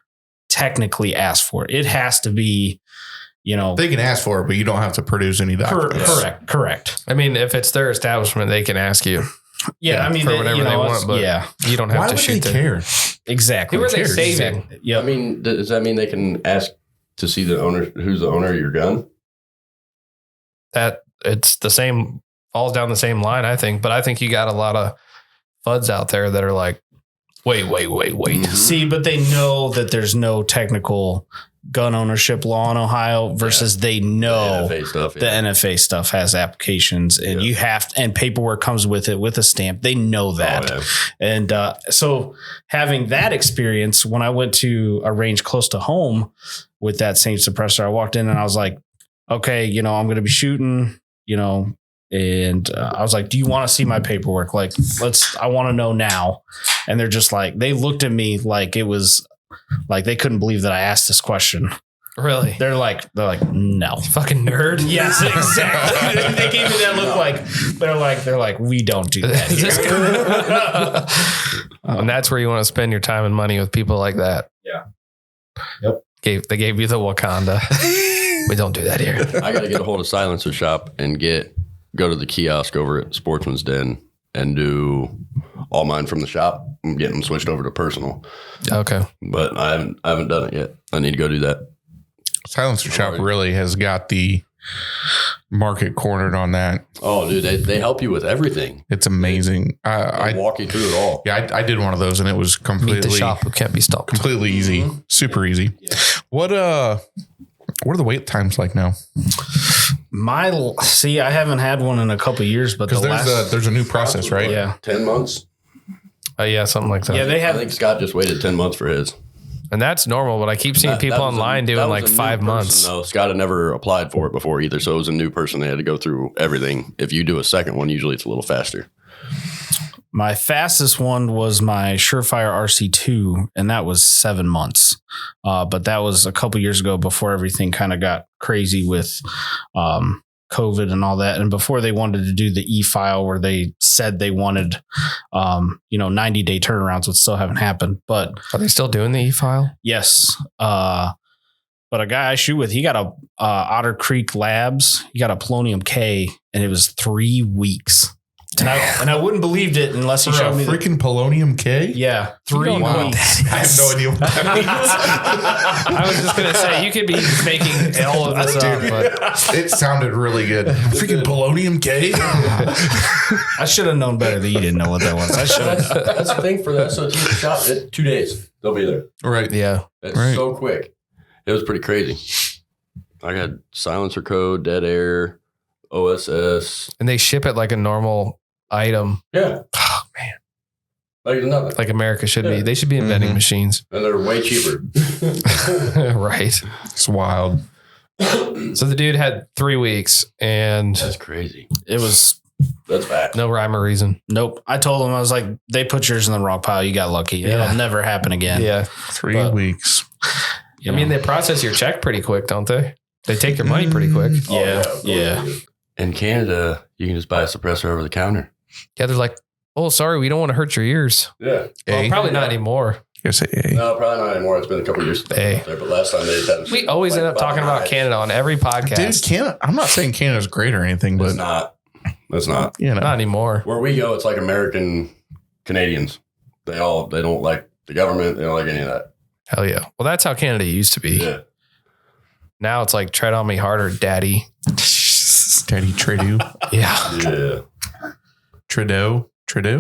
technically ask for it. It has to be, They can ask for it, but you don't have to produce any documents. Correct. I mean, if it's their establishment, they can ask you. Yeah. I mean, for whatever they want, but you don't have Why to would shoot they them. care? Exactly. Who are they cares? saving? Yeah. I mean, does that mean they can ask to see the owner? Who's the owner of your gun? That it's the same, falls down the same line, I think. But I think you got a lot of FUDs out there that are like, wait. See, but they know that there's no technical gun ownership law in Ohio versus they know The NFA stuff. the NFA stuff has applications, and you have and paperwork comes with it with a stamp. They know that. Oh, yeah. And so having that experience, when I went to a range close to home with that same suppressor, I walked in and I was like, okay, I'm going to be shooting, and I was like, do you want to see my paperwork? Like, I want to know now. And they're just like, they looked at me like it was like they couldn't believe that I asked this question. Really? They're like, no. Fucking nerd. Yes, exactly. They gave me that look like they're like, we don't do that here. And that's where you want to spend your time and money, with people like that. Yeah. Yep. They gave you the Wakanda. We don't do that here. I got to get a hold of Silencer Shop and go to the kiosk over at Sportsman's Den and do all mine from the shop. I'm getting them switched over to personal, Okay. but I haven't done it yet. I need to go do that. Silencer Shop really has got the market cornered on that. Oh, dude, they help you with everything. It's amazing. I walk you through it all. Yeah, I did one of those, and it was Meet completely the shop who can't be stopped. completely easy, super easy. Yeah. What are the wait times like now? I haven't had one in a couple of years, but Because there's a new process, right? Yeah. 10 months. Yeah, something like that. Yeah, they I have. think Scott just waited 10 months for his. And that's normal, but I keep seeing people That was online that doing was like a new 5 months. person, though. Scott had never applied for it before either, so it was a new person. They had to go through everything. If you do a second one, usually it's a little faster. My fastest one was my Surefire RC2, and that was 7 months. But that was a couple years ago, before everything kind of got crazy with COVID and all that. And before they wanted to do the e-file, where they said they wanted, 90-day turnarounds, which still haven't happened. But Are they still doing the e-file? yes. But a guy I shoot with, he got a Otter Creek Labs. He got a Polonium K, and it was 3 weeks. And I wouldn't believed it unless he For a showed me. freaking Polonium K? Yeah, 3 don't know weeks. I have no idea what that means. I was just going to say, you could be making all of this up, but It sounded really good. Freaking Polonium K? I should have known better that you didn't know what that was. I should have. That's the thing for the SOT shop. 2 days, they'll be there. Right. yeah. It's Right. so quick. It was pretty crazy. I had silencer code, dead air, OSS. And they ship it like a normal item. Yeah. Oh, man. Like nothing. Like America should be. They should be inventing machines. And they're way cheaper. Right. It's wild. So the dude had 3 weeks and That's crazy. That's bad. no rhyme or reason. nope. I told him, I was like, they put yours in the wrong pile. You got lucky. Yeah. It'll never happen again. Yeah. 3 weeks. You I mean, know? they process your check pretty quick, don't they? They take your money pretty quick. Yeah. In Canada, you can just buy a suppressor over the counter. Yeah, they're like, oh, sorry, we don't want to hurt your ears. Yeah. Well, probably not anymore. Yes, No, probably not anymore. It's been a couple of years since I was there, but last time they had We always end up talking about Canada on every podcast. Dude, Canada. I'm not saying Canada's great or anything, but It's not. It's not. you know, Not anymore. Where we go, it's like American Canadians. They don't like the government. They don't like any of that. Hell yeah. Well, that's how Canada used to be. Yeah. Now it's like, tread on me harder, daddy. Daddy Trudeau, Yeah. Yeah. Trudeau,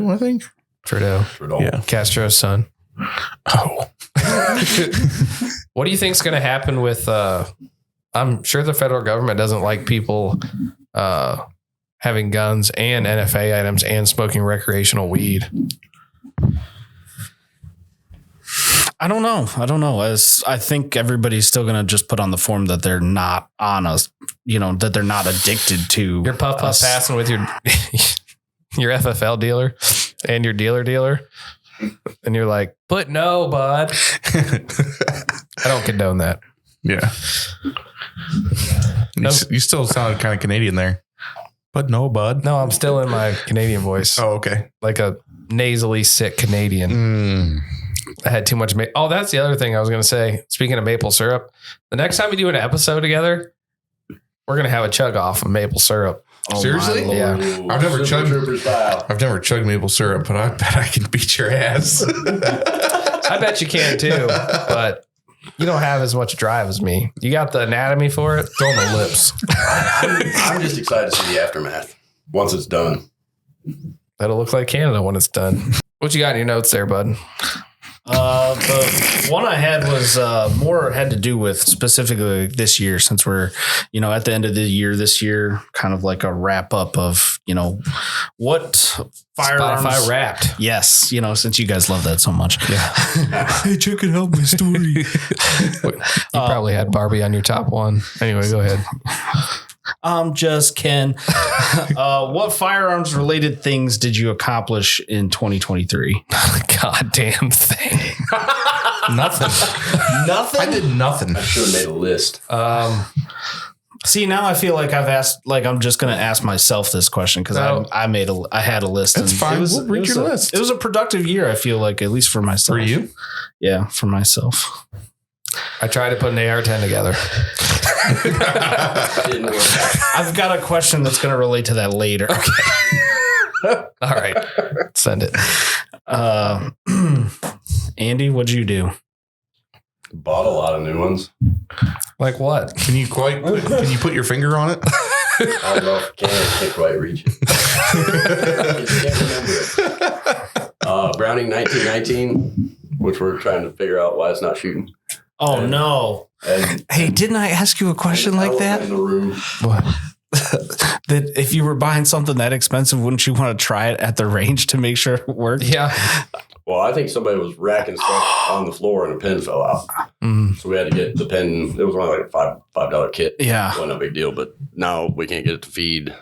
I think. Trudeau. Yeah. Castro's son. Oh, What do you think's going to happen with, I'm sure the federal government doesn't like people having guns and NFA items and smoking recreational weed. I don't know. As I think everybody's still going to just put on the form that they're not on us, that they're not addicted to. You're puff us. passing with your FFL dealer and your dealer. And you're like, but no, bud. I don't condone that. yeah. You still sound kind of Canadian there, but no, bud. No, I'm still in my Canadian voice. Oh, okay. Like a nasally sick Canadian. I had too much. Oh, that's the other thing I was going to say. Speaking of maple syrup, the next time we do an episode together, we're going to have a chug off of maple syrup. Oh, Seriously? my Lord. Yeah. I've never chugged. Trooper style. I've never chugged maple syrup, but I bet I can beat your ass. I bet you can too, but you don't have as much drive as me. You got the anatomy for it. Throw the lips. I'm just excited to see the aftermath once it's done. That'll look like Canada when it's done. What you got in your notes there, bud? The one I had was more had to do with specifically this year, since we're at the end of the year this year, kind of like a wrap up of what firearms. Spotify Wrapped. Yes, since you guys love that so much. Yeah. Hey, check it out, my story. You probably had Barbie on your top one. Anyway, go ahead. I'm just Ken. What firearms related things did you accomplish in 2023? Goddamn thing. Nothing. Nothing. I did nothing. I should have made a list. See, now I feel like I'm just going to ask myself this question because I had a list. That's fine. We'll read your list. It was a productive year. I feel like, at least for myself. For you? Yeah, for myself. I tried to put an AR-10 together. Didn't work. I've got a question that's going to relate to that later. All right. Send it. Andy, what'd you do? Bought a lot of new ones. Like what? Can you put your finger on it? I don't know if can't quite reach it. I can't remember it. Browning 1919, which we're trying to figure out why it's not shooting. Oh, no. And Hey, didn't I ask you a question like that? In the room. What? That if you were buying something that expensive, wouldn't you want to try it at the range to make sure it worked? Yeah. Well, I think somebody was racking stuff on the floor and a pin fell out. So we had to get the pin. It was only like a $5 kit. Yeah. Wasn't a big deal, but now we can't get it to feed.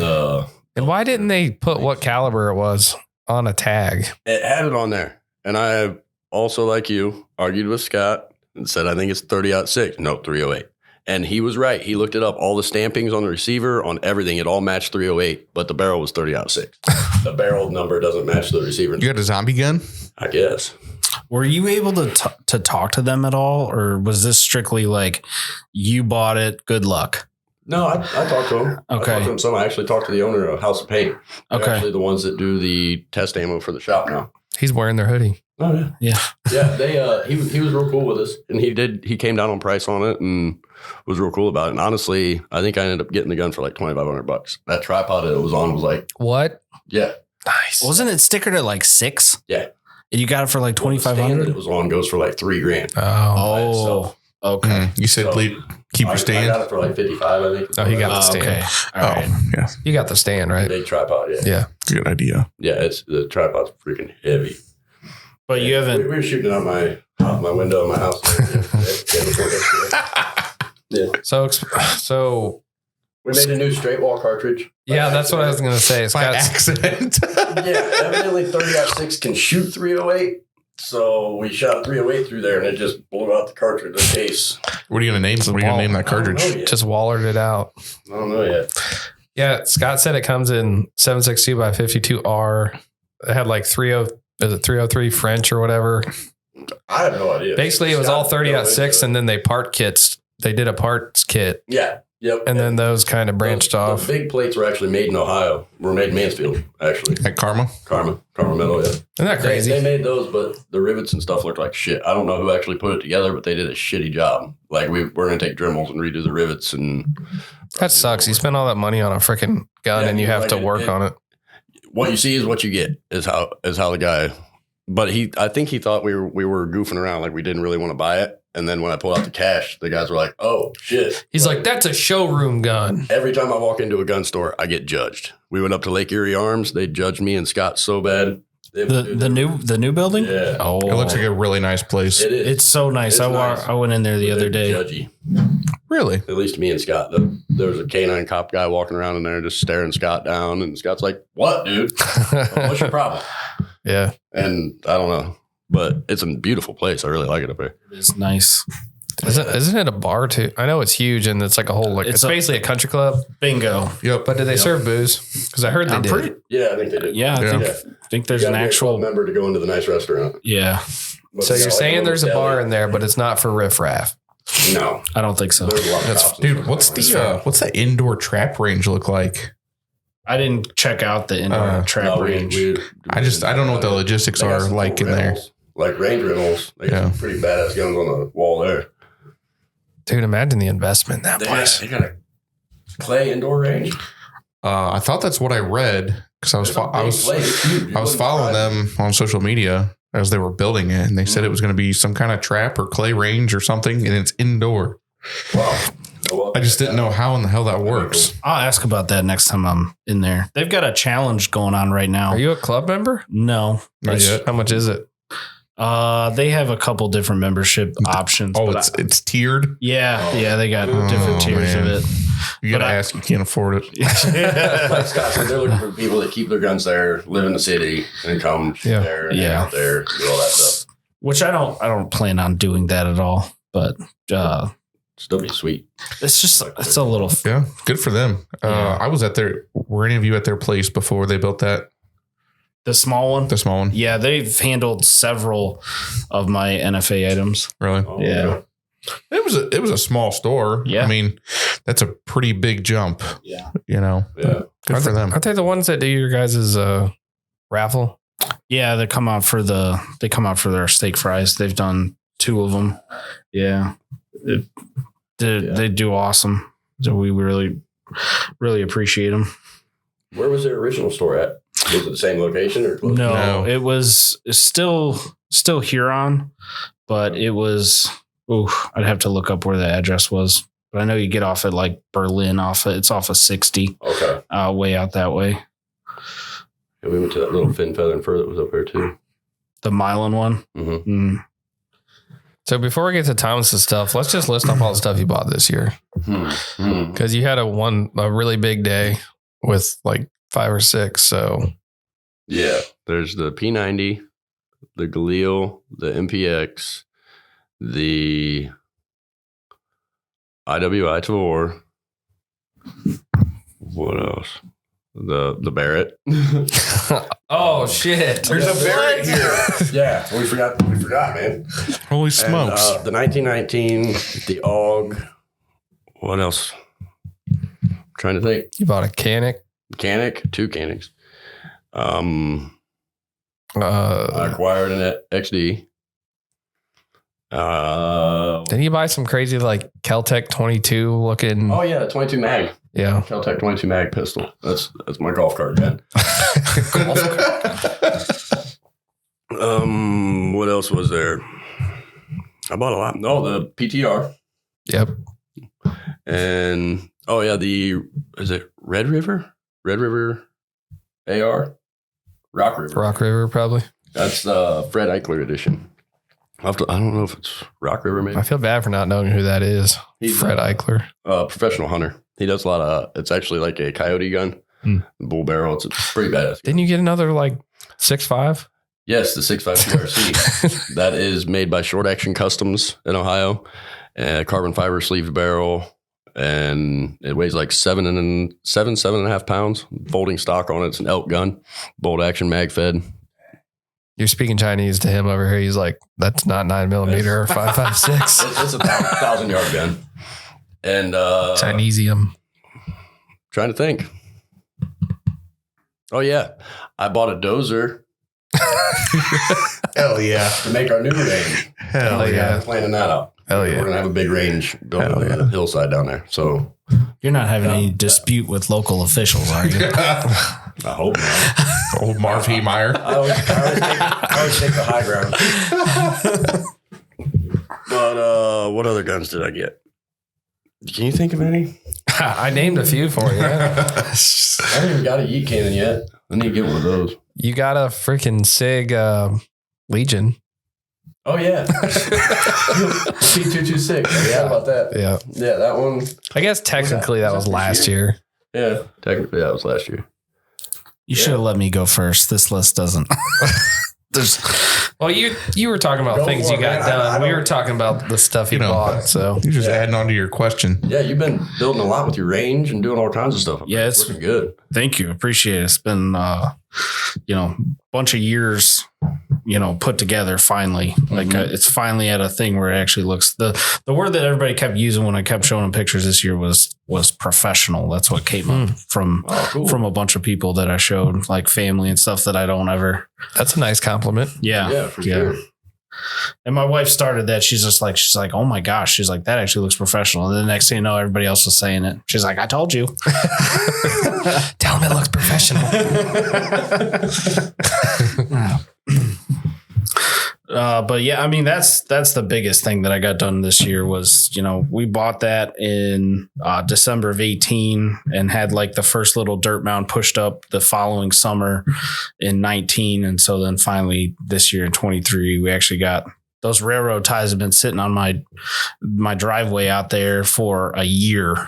And why didn't they put what caliber it was on a tag? It had it on there. And I also, like you, argued with Scott and said, I think it's 30-06. No, 308. And he was right. He looked it up. All the stampings on the receiver, on everything, it all matched 308, but the barrel was 30-06. The barrel number doesn't match the receiver. You got a zombie gun? I guess. Were you able to talk to them at all? Or was this strictly like, you bought it, good luck? No, I talked to him. Okay. I talked to him some. I actually talked to the owner of House of Paint. They're Okay. actually the ones that do the test ammo for the shop now. He's wearing their hoodie. Oh, yeah. Yeah. Yeah, they he was real cool with us, and he came down on price on it and was real cool about it. And honestly, I think I ended up getting the gun for like $2,500. That tripod it was on was like, What? yeah, Nice. Wasn't it stickered at like 6? yeah. And you got it for like Well, the stand that 2,500. it was on goes for like $3,000. Oh, okay. You said So, keep your I stand. got it for like 55, I think. Oh, he got the stand. Okay. All right. Yeah, You got the stand, right? Big tripod, yeah. Yeah. good idea. Yeah, it's the tripod's freaking heavy. But you We haven't. were shooting out my window of my house. Yeah. So We made a new straight wall cartridge. yeah, that's what I was gonna say. By Scott's, accident. Yeah, evidently 30-06 can shoot 308. So we shot 308 through there and it just blew out the cartridge, the case. What are you gonna name? What are you gonna name that cartridge? just wallered it out. I don't know yet. Yeah, Scott said it comes in 7.62 by 52R. It had like 303 French or whatever. I have no idea. Basically, it was all 30-06, and then they did a parts kit, yeah, yep. and then those kind of branched off. The big plates were actually made in Ohio. Were made in Mansfield, actually. At Karma. Karma Metal, yeah. Isn't that crazy? They made those, but the rivets and stuff looked like shit. I don't know who actually put it together, but they did a shitty job. Like we're going to take Dremels and redo the rivets, and That sucks. You spend all that money on a freaking gun, Yeah, and you have like to work on it. what you see is what you get. Is how the guy. But I think he thought we were goofing around, like we didn't really want to buy it. And then when I pulled out the cash, the guys were like, "Oh shit!" He's like, "That's a showroom gun." Every time I walk into a gun store, I get judged. We went up to Lake Erie Arms. They judged me and Scott so bad. The new building? Yeah. Oh, It looks like a really nice place. It is. it's so nice. It's nice. I went in there the other day. Judgy. Really? At least me and Scott. There was a canine cop guy walking around in there just staring Scott down. And Scott's like, "What, dude? What's your problem?" Yeah. And I don't know. But it's a beautiful place. I really like it up there. It's nice. Isn't it a bar too? I know it's huge and it's like a whole it's basically a country club. Bingo. Yep. But do they serve booze? Because I heard they did. Yeah, I think they did. Yeah, I think there's an actual member to go into the nice restaurant. Yeah. But So they you're got, like, saying little there's a deli. bar in there, but it's not for riffraff. No, I don't think so. there's a lot of That's- cops and Dude, stuff. what's that indoor trap range look like? I didn't check out the indoor trap No, range. I don't know what the logistics They got are some like cool in there. rentals, like range rentals. They got some pretty badass guns on the wall there. Dude, imagine the investment in that They place. got a clay indoor range. I thought that's what I read because I was following them on social media as they were building it, and they said it was going to be some kind of trap or clay range or something, and it's indoor. Wow. Well, I just didn't know how in the hell that works. I'll ask about that next time I'm in there. They've got a challenge going on right now. Are you a club member? No. Not yet. How much is it? They have a couple different membership options. Oh, but it's tiered. yeah, they got different tiers man. of it. You gotta But ask. You can't afford it. like Scott said, they're looking for people that keep their guns there, live in the city, and come Yeah. there and hang out there, do all that stuff. Which I don't plan on doing that at all. But Still be sweet. it's a little. Yeah, good for them. Yeah. I was were any of you at their place before they built that? The small one. The small one? Yeah, they've handled several of my NFA items. Really? Oh, Yeah. It was a small store. Yeah. I mean, that's a pretty big jump. Yeah. You know. Yeah. Good for them. Aren't they the ones that do your guys' raffle? Yeah, they come out for their steak fries. They've done 2 of them. Yeah. They do awesome. So we really, really appreciate them. Where was their original store at? Was it the same location or close? No, it was still Huron, but it was. I'd have to look up where the address was. But I know you get off at like Berlin. It's off of 60. Okay. Way out that way. Yeah, we went to that little Fin Feather and Fur that was up there too. The Milan one. Mm-hmm. So before we get to Thomas's stuff, let's just list off all the stuff you bought this year. Because you had a really big day with like 5 or 6. So Yeah, there's the P90, the Galil, the MPX, the IWI Tavor. What else? The Barrett. oh shit! There's a Barrett here. Yeah, we forgot, man. Holy smokes. And, the 1919, the AUG. What else? I'm trying to think. You bought a Canic. 2 Canics. I acquired an XD. Didn't you buy some crazy like Keltec 22 looking? Oh yeah, 22 mag. Yeah, Keltec 22 mag pistol. That's my golf cart, man. What else was there? I bought a lot. No, the PTR. Yep. And is it Red River? Red River AR? Rock River. Rock River, probably. That's the Fred Eichler edition. I don't know if it's Rock River, maybe. I feel bad for not knowing who that is. He's Fred Eichler. Professional hunter. He does a lot of, it's actually like a coyote gun, bull barrel. It's pretty badass. Didn't you get another like 6.5? Yes, the 6.5 PRC. That is made by Short Action Customs in Ohio. Carbon fiber sleeved barrel. And it weighs like 7.5 pounds. Folding stock on it. It's an elk gun. Bolt action mag fed. You're speaking Chinese to him over here. He's like, that's not 9mm or 5.56. It's a 1,000-yard gun. And Chinesium. Trying to think. Oh yeah, I bought a dozer. Hell yeah. To make our new range. Hell yeah. Planning that out. Hell yeah. We're gonna have a big range built on the hillside down there. So You're not having any dispute with local officials, are you? I hope not. Old Marv E. Meyer. I always take the high ground. But what other guns did I get? Can you think of any? I named a few for you. I haven't even got a yeet cannon yet. I need to get one of those. You got a freaking SIG Legion. Oh yeah, P226. Yeah, about that. Yeah. Yeah, that one. I guess technically that was last year. Yeah, technically that was last year. You should have let me go first. This list doesn't. Well, you were talking about Go things for you it, got man. done. I We were talking about the stuff you bought. So You're just adding on to your question. Yeah, you've been building a lot with your range and doing all kinds of stuff. Yeah, it's looking good. Thank you. Appreciate it. It's been, bunch of years, put together finally. Like it's finally at a thing where it actually looks the word that everybody kept using when I kept showing them pictures this year was professional. That's what came up from a bunch of people that I showed, like family and stuff that I don't ever. that's a nice compliment. Yeah, for sure. And my wife started that. She's like, oh my gosh. She's like, that actually looks professional. And then the next thing you know, everybody else was saying it. She's like, I told you. Tell him it looks professional. But yeah, I mean, that's the biggest thing that I got done this year was, we bought that in December of 2018 and had like the first little dirt mound pushed up the following summer in 2019. And so then finally this year in 2023, we actually got those railroad ties have been sitting on my driveway out there for a year,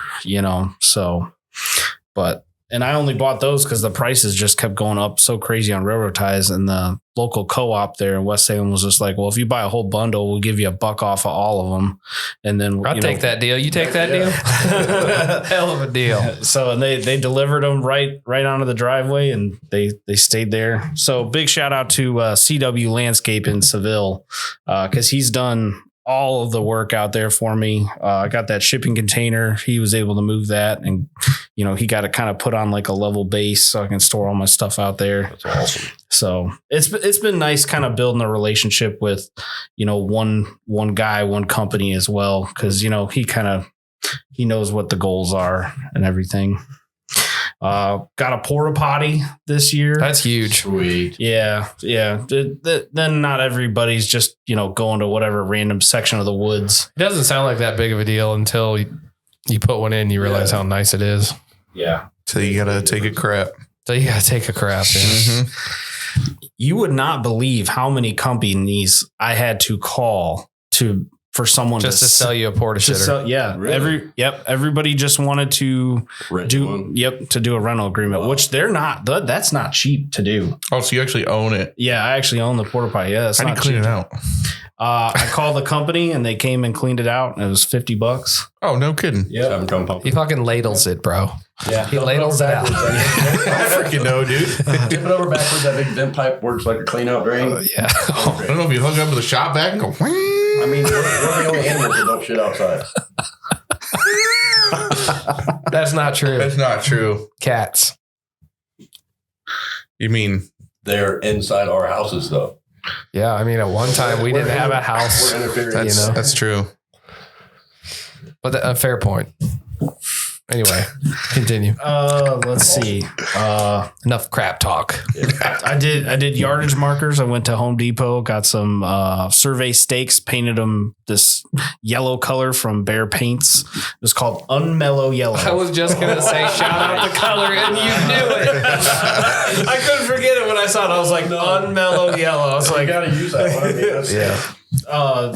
and I only bought those because the prices just kept going up so crazy on railroad ties. And the local co-op there in West Salem was just like, well, if you buy a whole bundle, we'll give you $1 off of all of them. And then I'll take that deal. You take that deal? Hell of a deal. So and they delivered them right onto the driveway and they stayed there. So big shout out to CW Landscape in Seville because he's done all of the work out there for me. I got that shipping container. He was able to move that and, he got it kind of put on like a level base so I can store all my stuff out there. That's awesome. So it's been nice kind of building a relationship with, one guy, one company as well. Cause he knows what the goals are and everything. Got a porta potty this year. That's huge. Sweet. Yeah. Then not everybody's just, going to whatever random section of the woods. It doesn't sound like that big of a deal until you put one in and you realize how nice it is. Yeah. So you got to take a crap. So you got to take a crap. Yeah. You would not believe how many companies I had to call for someone Just to sell you a porta shitter. Yeah. Really? Everybody just wanted to do a rental agreement, which they're not, that's not cheap to do. Oh, so you actually own it. Yeah. I actually own the porta potty. Yeah. That's How do you not clean cheap. it out? I called the company and they came and cleaned it out and it was $50. Oh, no kidding. Yeah. He fucking ladles it, bro. Yeah. He ladles it out. I freaking know, dude. Tip it over backwards. That big vent pipe works like a clean out drain. Yeah. I don't know if you hook up with a shop vac and go, I mean, we're the only animals that don't shit outside. That's not true. That's not true. Cats. You mean They're inside our houses, though. Yeah. I mean, at one time we didn't have a house. We're interfering. that's true. But a fair point. Anyway, continue. Let's see. Enough crap talk. I did yardage markers. I went to Home Depot, got some survey stakes, painted them this yellow color from Bear Paints. It was called Unmellow Yellow. I was just going to say, shout out the color, and you knew it. I couldn't forget it when I saw it. I was like, Unmellow Yellow. I was like, Gotta use that one. I mean, that's- yeah.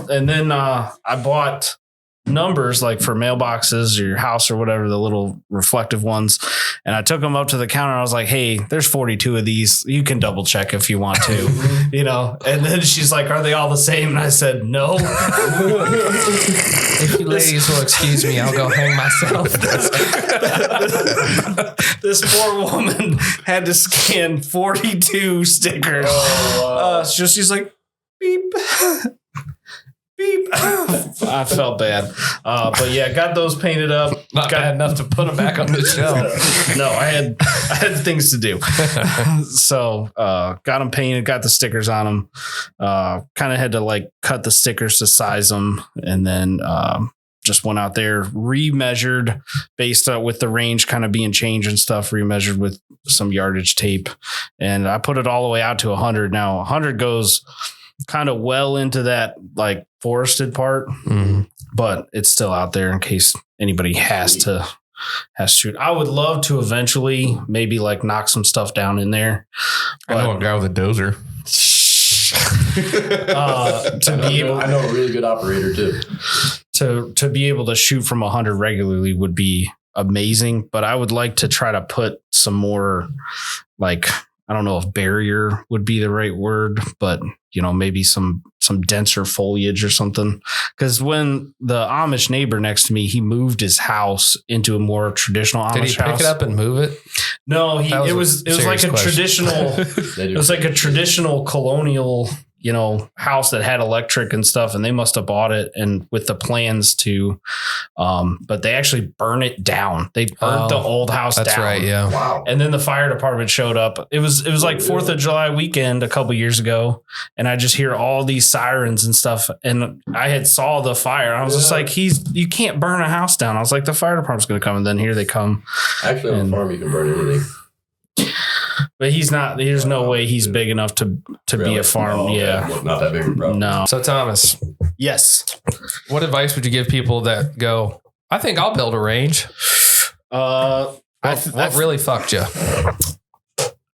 And then I bought numbers like for mailboxes or your house or whatever, the little reflective ones. And I took them up to the counter. I was like, hey, there's 42 of these. You can double check if you want to, you know? And then she's like, are they all the same? And I said, no. If you ladies will excuse me, I'll go hang myself. This poor woman had to scan 42 stickers. So she's like, beep. Beep. I felt bad. But yeah, got those painted up. Not bad enough to put them back on the shelf. No, I had things to do. So got them painted, got the stickers on them. Kind of had to like cut the stickers to size them, and then just went out there, remeasured based with the range kind of being changed and stuff, remeasured with some yardage tape. And I put it all the way out to 100. Now 100 goes kind of well into that like forested part, but it's still out there in case anybody has to shoot. I would love to eventually maybe like knock some stuff down in there. I know a guy with a dozer. To be able, I know a really good operator too. to be able to shoot from 100 regularly would be amazing, but I would like to try to put some more, like, I don't know if barrier would be the right word, but you know, maybe some denser foliage or something. Because when the Amish neighbor next to me, he moved his house into a more traditional Amish house. Did he pick it up and move it? No, it was like a traditional. They do. It was like a traditional colonial, you know, house that had electric and stuff, and they must have bought it and with the plans to, but they actually burn it down. They burnt the old house down. That's right. Yeah. Wow. And then the fire department showed up. It was like 4th of July weekend a couple years ago, and I just hear all these sirens and stuff. And I had saw the fire. I was just like, you can't burn a house down. I was like, the fire department's going to come, and then here they come. Actually, on a farm, you can burn anything. But he's not. There's no way he's big enough to be a farm. No, yeah, not that big of a problem. no. So Thomas, Yes. what advice would you give people that go, I think I'll build a range? What What really fucked you?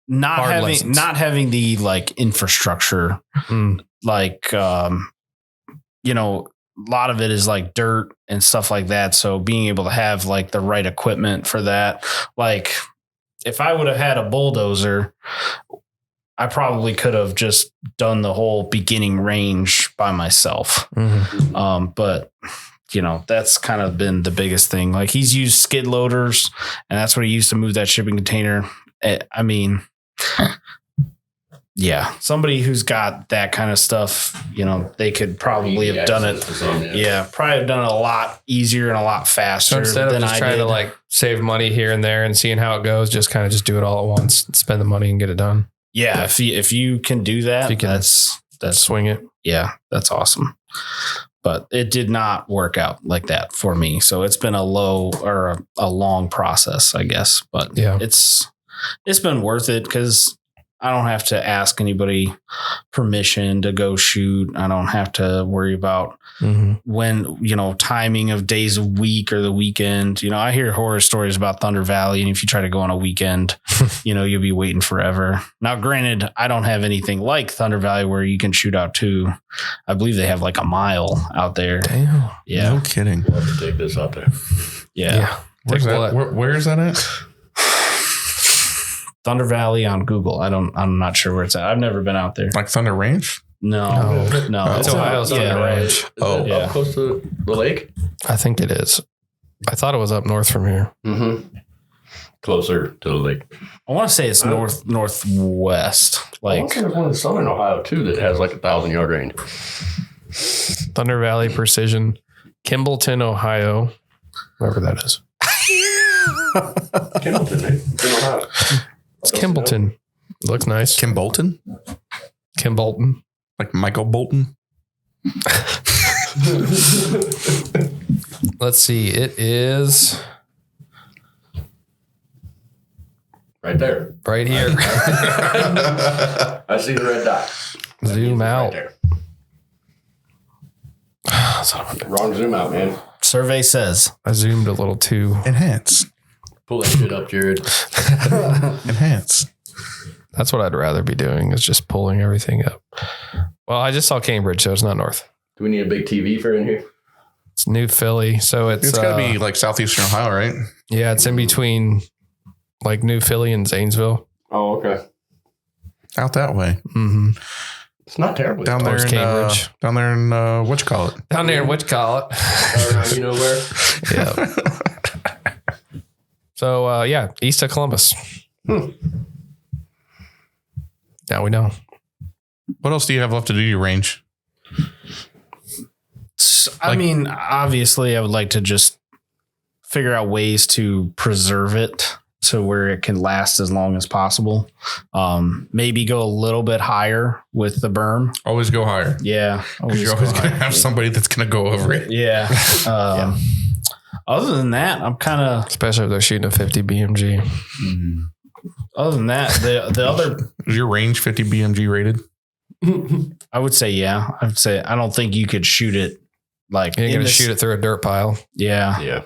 not Hard having lessons. not having the like infrastructure, like you know, a lot of it is like dirt and stuff like that. So being able to have like the right equipment for that, like if I would have had a bulldozer, I probably could have just done the whole beginning range by myself. But you know, that's kind of been the biggest thing. Like he's used skid loaders, and that's what he used to move that shipping container. I mean, yeah, somebody who's got that kind of stuff, you know, they could probably have done it. Yeah, probably have done it a lot easier and a lot faster. So instead of than just I trying did. to like save money here and there and seeing how it goes, just kind of just do it all at once, spend the money and get it done. Yeah, if you can do that, If you can that's Swing it. yeah, that's awesome. But it did not work out like that for me. So it's been a long process, I guess. But Yeah. it's been worth it because I don't have to ask anybody permission to go shoot. I don't have to worry about when, you know, timing of days of week or the weekend. You know, I hear horror stories about Thunder Valley, and if you try to go on a weekend, you know, you'll be waiting forever. Now, granted, I don't have anything like Thunder Valley where you can shoot out to, I believe they have like a mile out there. Damn. Yeah. No kidding. We'll have to take this out there. Yeah. Where's that? Where is that at? Thunder Valley on Google. I'm not sure where it's at. I've never been out there. Like Thunder Ranch? No. It's Ohio's Thunder Range. Is Oh. it Yeah. up close to the lake? I think it is. I thought it was up north from here. Mm-hmm. Closer to the lake. I want to say it's northwest. I want Like, to say there's one in southern Ohio too that has like 1,000-yard range. Thunder Valley Precision, Kimballton, Ohio. Wherever that is. Kimballton, right? In Ohio. It's Kimballton. Looks nice. Kim Bolton? Kim Bolton. Like Michael Bolton? Let's see. It is Right there. Right here. I see the red dot. Zoom out. Right there. Wrong zoom out, man. Survey says. I zoomed a little too. Enhance. Pull that shit up, Jared. Enhance. That's what I'd rather be doing, is just pulling everything up. Well, I just saw Cambridge, so it's not north. Do we need a big TV for in here? It's New Philly, so it's It's got to be like southeastern Ohio, right? yeah, it's in between like New Philly and Zanesville. Oh, okay. Out that way. Mm-hmm. It's not terribly Down there Towards in Cambridge. down there in what you call it? Down there in Wichita. far. You know where? Yeah. So yeah, east of Columbus. Now we know. What else do you have left to do your range? I mean, obviously, I would like to just figure out ways to preserve it to where it can last as long as possible. Maybe go a little bit higher with the berm. Always go higher. Yeah. Because you're always going to have somebody that's going to go over it. Yeah. Other than that, I'm kind of. Especially if they're shooting a 50 BMG. Other than that, the other. Is your range 50 BMG rated? I would say, yeah. I would say I don't think you could shoot it like. You're in going to the- shoot it through a dirt pile. Yeah. Yeah.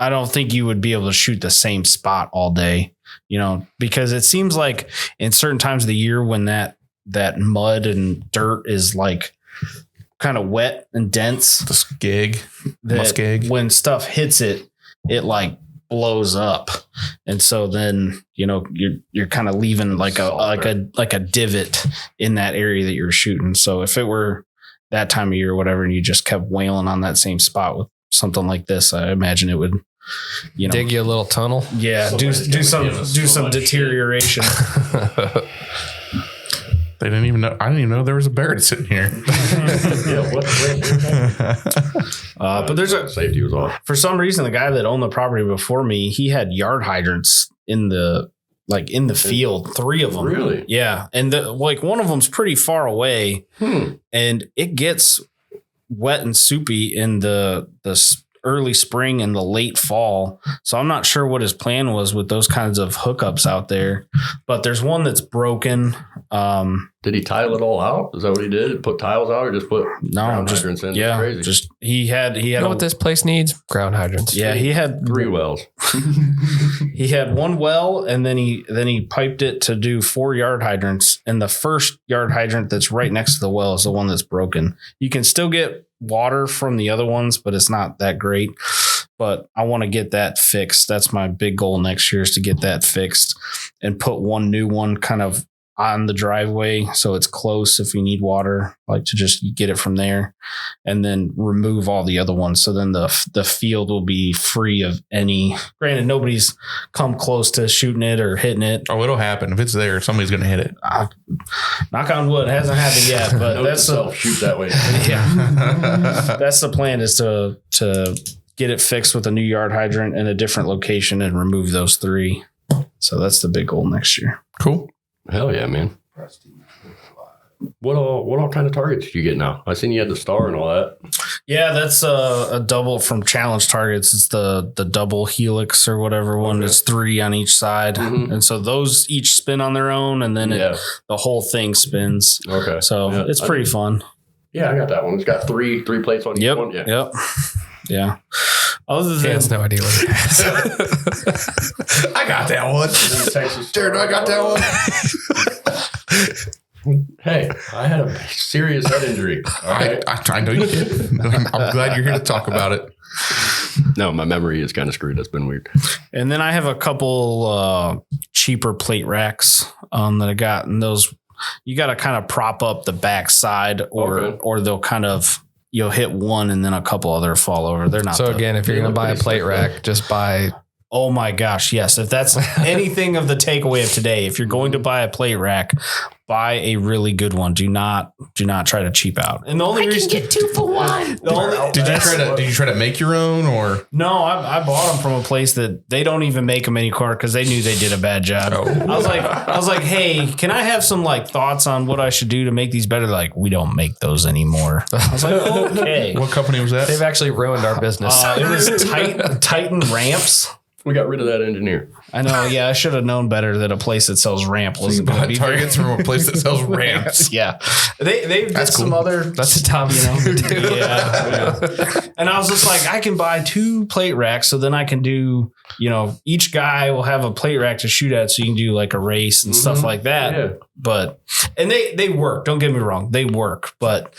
I don't think you would be able to shoot the same spot all day, because it seems like in certain times of the year when that mud and dirt is like kind of wet and dense, The skeg. that Muskeg. when stuff hits it, it like blows up. And so then, you're kind of leaving like a divot in that area that you're shooting. So if it were that time of year or whatever, and you just kept wailing on that same spot with something like this, I imagine it would, Dig you a little tunnel. yeah, do some deterioration. They didn't even know. I didn't even know there was a Barrett sitting here. Yeah. But there's Safety was off. for some reason, the guy that owned the property before me, he had yard hydrants in the field, 3 of them. Really? Yeah. And one of them's pretty far away, and it gets wet and soupy in the early spring and the late fall. So I'm not sure what his plan was with those kinds of hookups out there, but there's one that's broken. Did he tile it all out? Is that what he did? Put tiles out or just put ground hydrants in? That's crazy. just he had You know what this place needs? Ground hydrants. yeah, he had 3 wells. He had 1 well, and then he piped it to do 4 yard hydrants. And the first yard hydrant that's right next to the well is the one that's broken. You can still get water from the other ones, but it's not that great. But I want to get that fixed. That's my big goal next year, is to get that fixed and put 1 new one kind of on the driveway, so it's close if you need water, like to just get it from there, and then remove all the other ones. So then the field will be free of any. Granted, nobody's come close to shooting it or hitting it. Oh, it'll happen. If it's there, somebody's going to hit it. Knock on wood, it hasn't happened yet, but that's shoot that way. that's the plan, is to get it fixed with a new yard hydrant in a different location and remove those 3. So that's the big goal next year. Cool. Hell yeah, man. What all kind of targets did you get now? I seen you had the star and all that. Yeah, that's a double from challenge targets. It's the double helix or whatever one. It's 3 on each side. Mhm. And so those each spin on their own, and then the whole thing spins. Okay. So Yeah, it's pretty fun. Yeah, I got that one. It's got three plates on each one. Yeah. Yep. Yeah. Other He than has no idea what it is. I got that one. Jared, I got that one. Hey, I had a serious head injury. All right. I know you did. I'm glad you're here to talk about it. No, my memory is kind of screwed. That's been weird. And then I have a couple cheaper plate racks that I got, and those you got to kind of prop up the back side, or they'll kind of, you'll hit one and then a couple other fall over. They're not. So again, if you're going to buy a plate rack, just buy. Oh my gosh, yes. If that's anything of the takeaway of today, if you're going to buy a plate rack, buy a really good one. Do not try to cheap out. And the only reason Get 2 for 1. Did you try to make your own, or No, I bought them from a place that they don't even make them anymore because they knew they did a bad job. I was like, hey, can I have some like thoughts on what I should do to make these better? They're like, we don't make those anymore. I was like, okay. what company was that? They've actually ruined our business. It was Titan Ramps. We got rid of that engineer. I know. Yeah, I should have known better that a place that sells ramp wasn't going to be targets from a place that sells ramps. Yeah, they've did some other. That's a top Yeah. And I was just like, I can buy 2 plate racks, so then I can do, each guy will have a plate rack to shoot at, so you can do like a race and stuff like that. Yeah. But and they work. Don't get me wrong, they work, but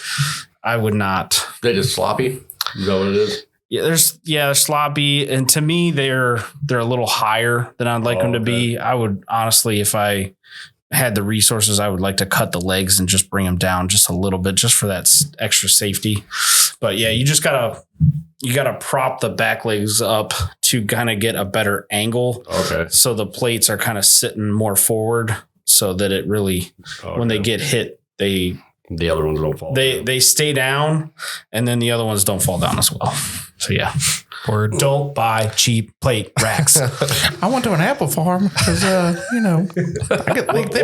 I would not. They just sloppy. Is that what it is? Yeah, they're sloppy, and to me, they're a little higher than I'd like them to be. I would honestly, if I had the resources, I would like to cut the legs and just bring them down just a little bit, just for that extra safety. But yeah, you gotta prop the back legs up to kind of get a better angle. Okay. So the plates are kind of sitting more forward, so that it really, when they get hit, the other ones don't fall. They stay down, and then the other ones don't fall down as well. So yeah, don't buy cheap plate racks. I went to an apple farm because they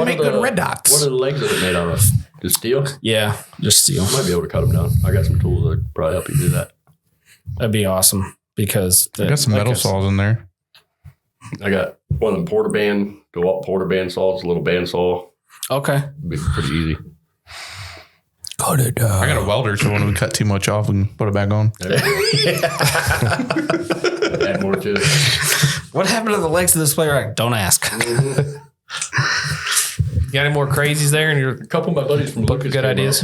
make good red dots. What are the legs that it made out of? Just steel? Yeah, just steel. I might be able to cut them down. I got some tools that could probably help you do that. That'd be awesome because I got some metal saws in there. I got one of them porter band saws, a little band saw. Okay, It'd be pretty easy. I got a welder, so when we cut too much off, we can put it back on. Add more to it. What happened to the legs of this plate rack? Don't ask. You got any more crazies there in your A couple of my buddies from book of good ideas?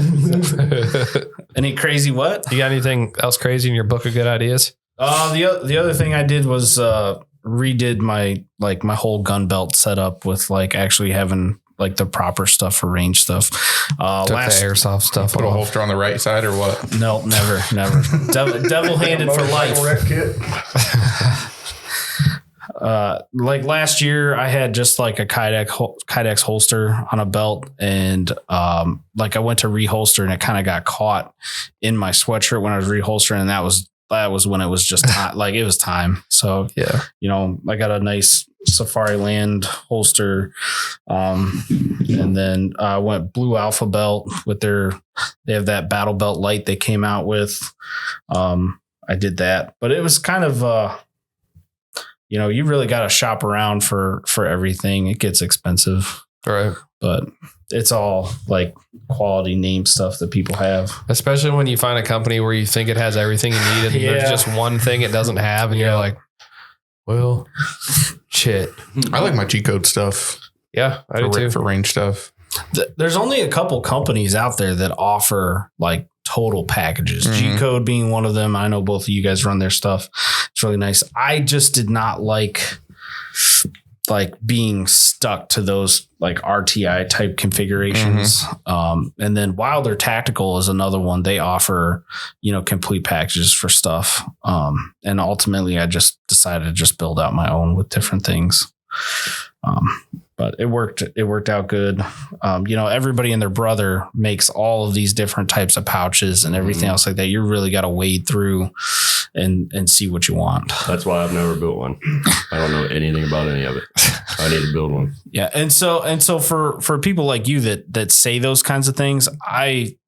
Any crazy what? You got anything else crazy in your book of good ideas? The other thing I did was redid my whole gun belt setup with like actually having like the proper stuff for range stuff. Took the airsoft stuff. Put a holster on the right side or what? No, never. Devil handed for life. Like last year, I had just like a Kydex holster on a belt, and like I went to reholster, and it kind of got caught in my sweatshirt when I was reholstering, and that was when it was just like it was time. So yeah, I got a nice Safari Land holster, and then I went Blue Alpha belt with they have that battle belt light they came out with. I did that, but it was kind of you really got to shop around for everything. It gets expensive, right? But it's all like quality name stuff that people have. Especially when you find a company where you think it has everything you need, and there's just one thing it doesn't have, and you're like, well, shit. I like my G-code stuff. Yeah, I do too. For range stuff. There's only a couple companies out there that offer like total packages. Mm-hmm. G-code being one of them. I know both of you guys run their stuff. It's really nice. I just did not like being stuck to those like RTI type configurations. Mm-hmm. And then Wilder Tactical is another one. They offer, complete packages for stuff. And ultimately I just decided to just build out my own with different things. But it worked out good. Everybody and their brother makes all of these different types of pouches and everything else like that. You really got to wade through and see what you want. That's why I've never built one. I don't know anything about any of it. I need to build one. Yeah. And so for people like you that say those kinds of things,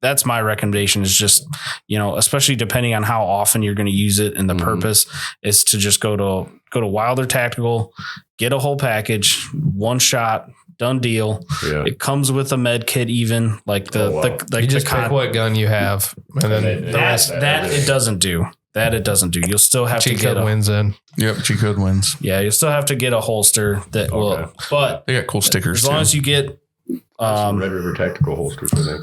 that's my recommendation is just, especially depending on how often you're going to use it and the purpose is to just go to Wilder Tactical, get a whole package, one shot, done deal. Yeah. It comes with a med kit, even like you just pick what gun you have, and then the rest. That it doesn't do. You'll still have to get wins in. Yep, G-code wins. Yeah, you'll still have to get a holster that will. But they got cool stickers. As long as you get Red River Tactical holsters, I think.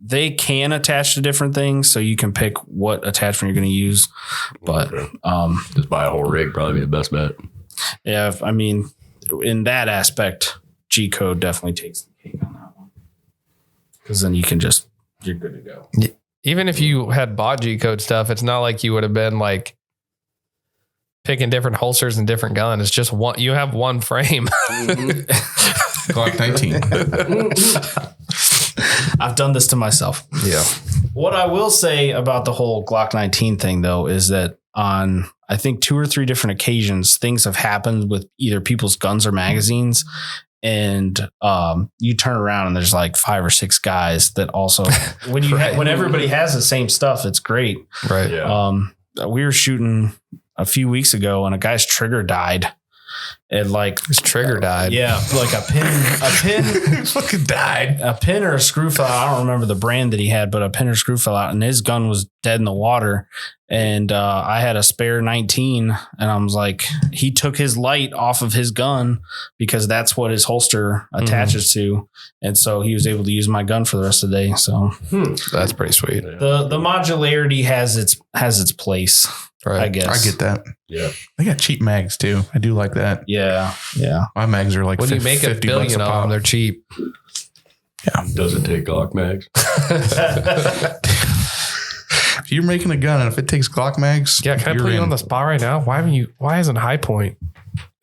They can attach to different things, so you can pick what attachment you're going to use. But just buy a whole rig, probably be the best bet. Yeah, I mean, in that aspect, G-code definitely takes the cake on that one. Because then you're good to go. Even if you had bought G-code stuff, it's not like you would have been like picking different holsters and different guns. It's just one. You have one frame. Glock 19. I've done this to myself. Yeah. What I will say about the whole Glock 19 thing, though, is that on, I think, 2 or 3 different occasions, things have happened with either people's guns or magazines. And you turn around and there's like 5 or 6 guys that also, when everybody has the same stuff, it's great. Right. Yeah. We were shooting a few weeks ago, and a guy's trigger died. And like His trigger died. yeah, like a pin fucking died. a pin or a screw fell out. I don't remember the brand that he had, but a pin or screw fell out, and his gun was dead in the water. And I had a spare 19, and I was like, he took his light off of his gun because that's what his holster attaches to, and so he was able to use my gun for the rest of the day. So That's pretty sweet. the modularity has its place, Right. I guess. I get that. Yeah. They got cheap mags too. I do like that. Yeah. My mags are like When you make $1 $50 billion a of them, pop. they're cheap. Does it take Glock mags? If you're making a gun and if it takes Glock mags, Yeah, can I you're put you in. on the spot right now? Why isn't High Point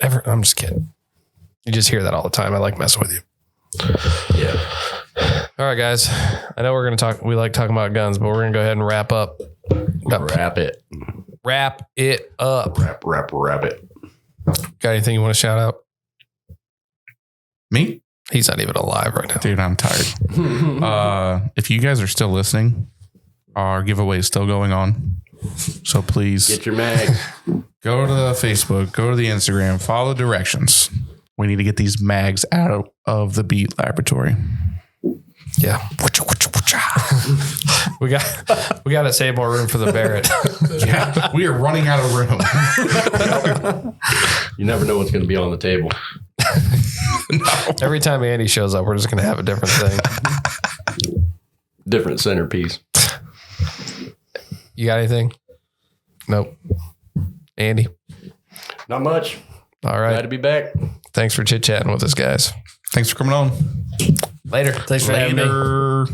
ever? I'm just kidding. You just hear that all the time. I like messing with you. Yeah. All right, guys. I know we like talking about guns, but we're going to go ahead and wrap up. Wrap it. Wrap it up. Wrap it. Got anything you want to shout out? Me? He's not even alive right now. Dude, I'm tired. If you guys are still listening, our giveaway is still going on. So please Get your mags. go to the Facebook, go to the Instagram, follow directions. We need to get these mags out of the Beat Laboratory. Yeah. we got to save more room for the Barrett. Yeah, we are running out of room. You never know what's going to be on the table. Every time Andy shows up, we're just going to have a different thing. Different centerpiece. You got anything? Nope. Andy? Not much. All right. Glad to be back. Thanks for chit-chatting with us, guys. Thanks for coming on. Later. Thanks for having me. Later.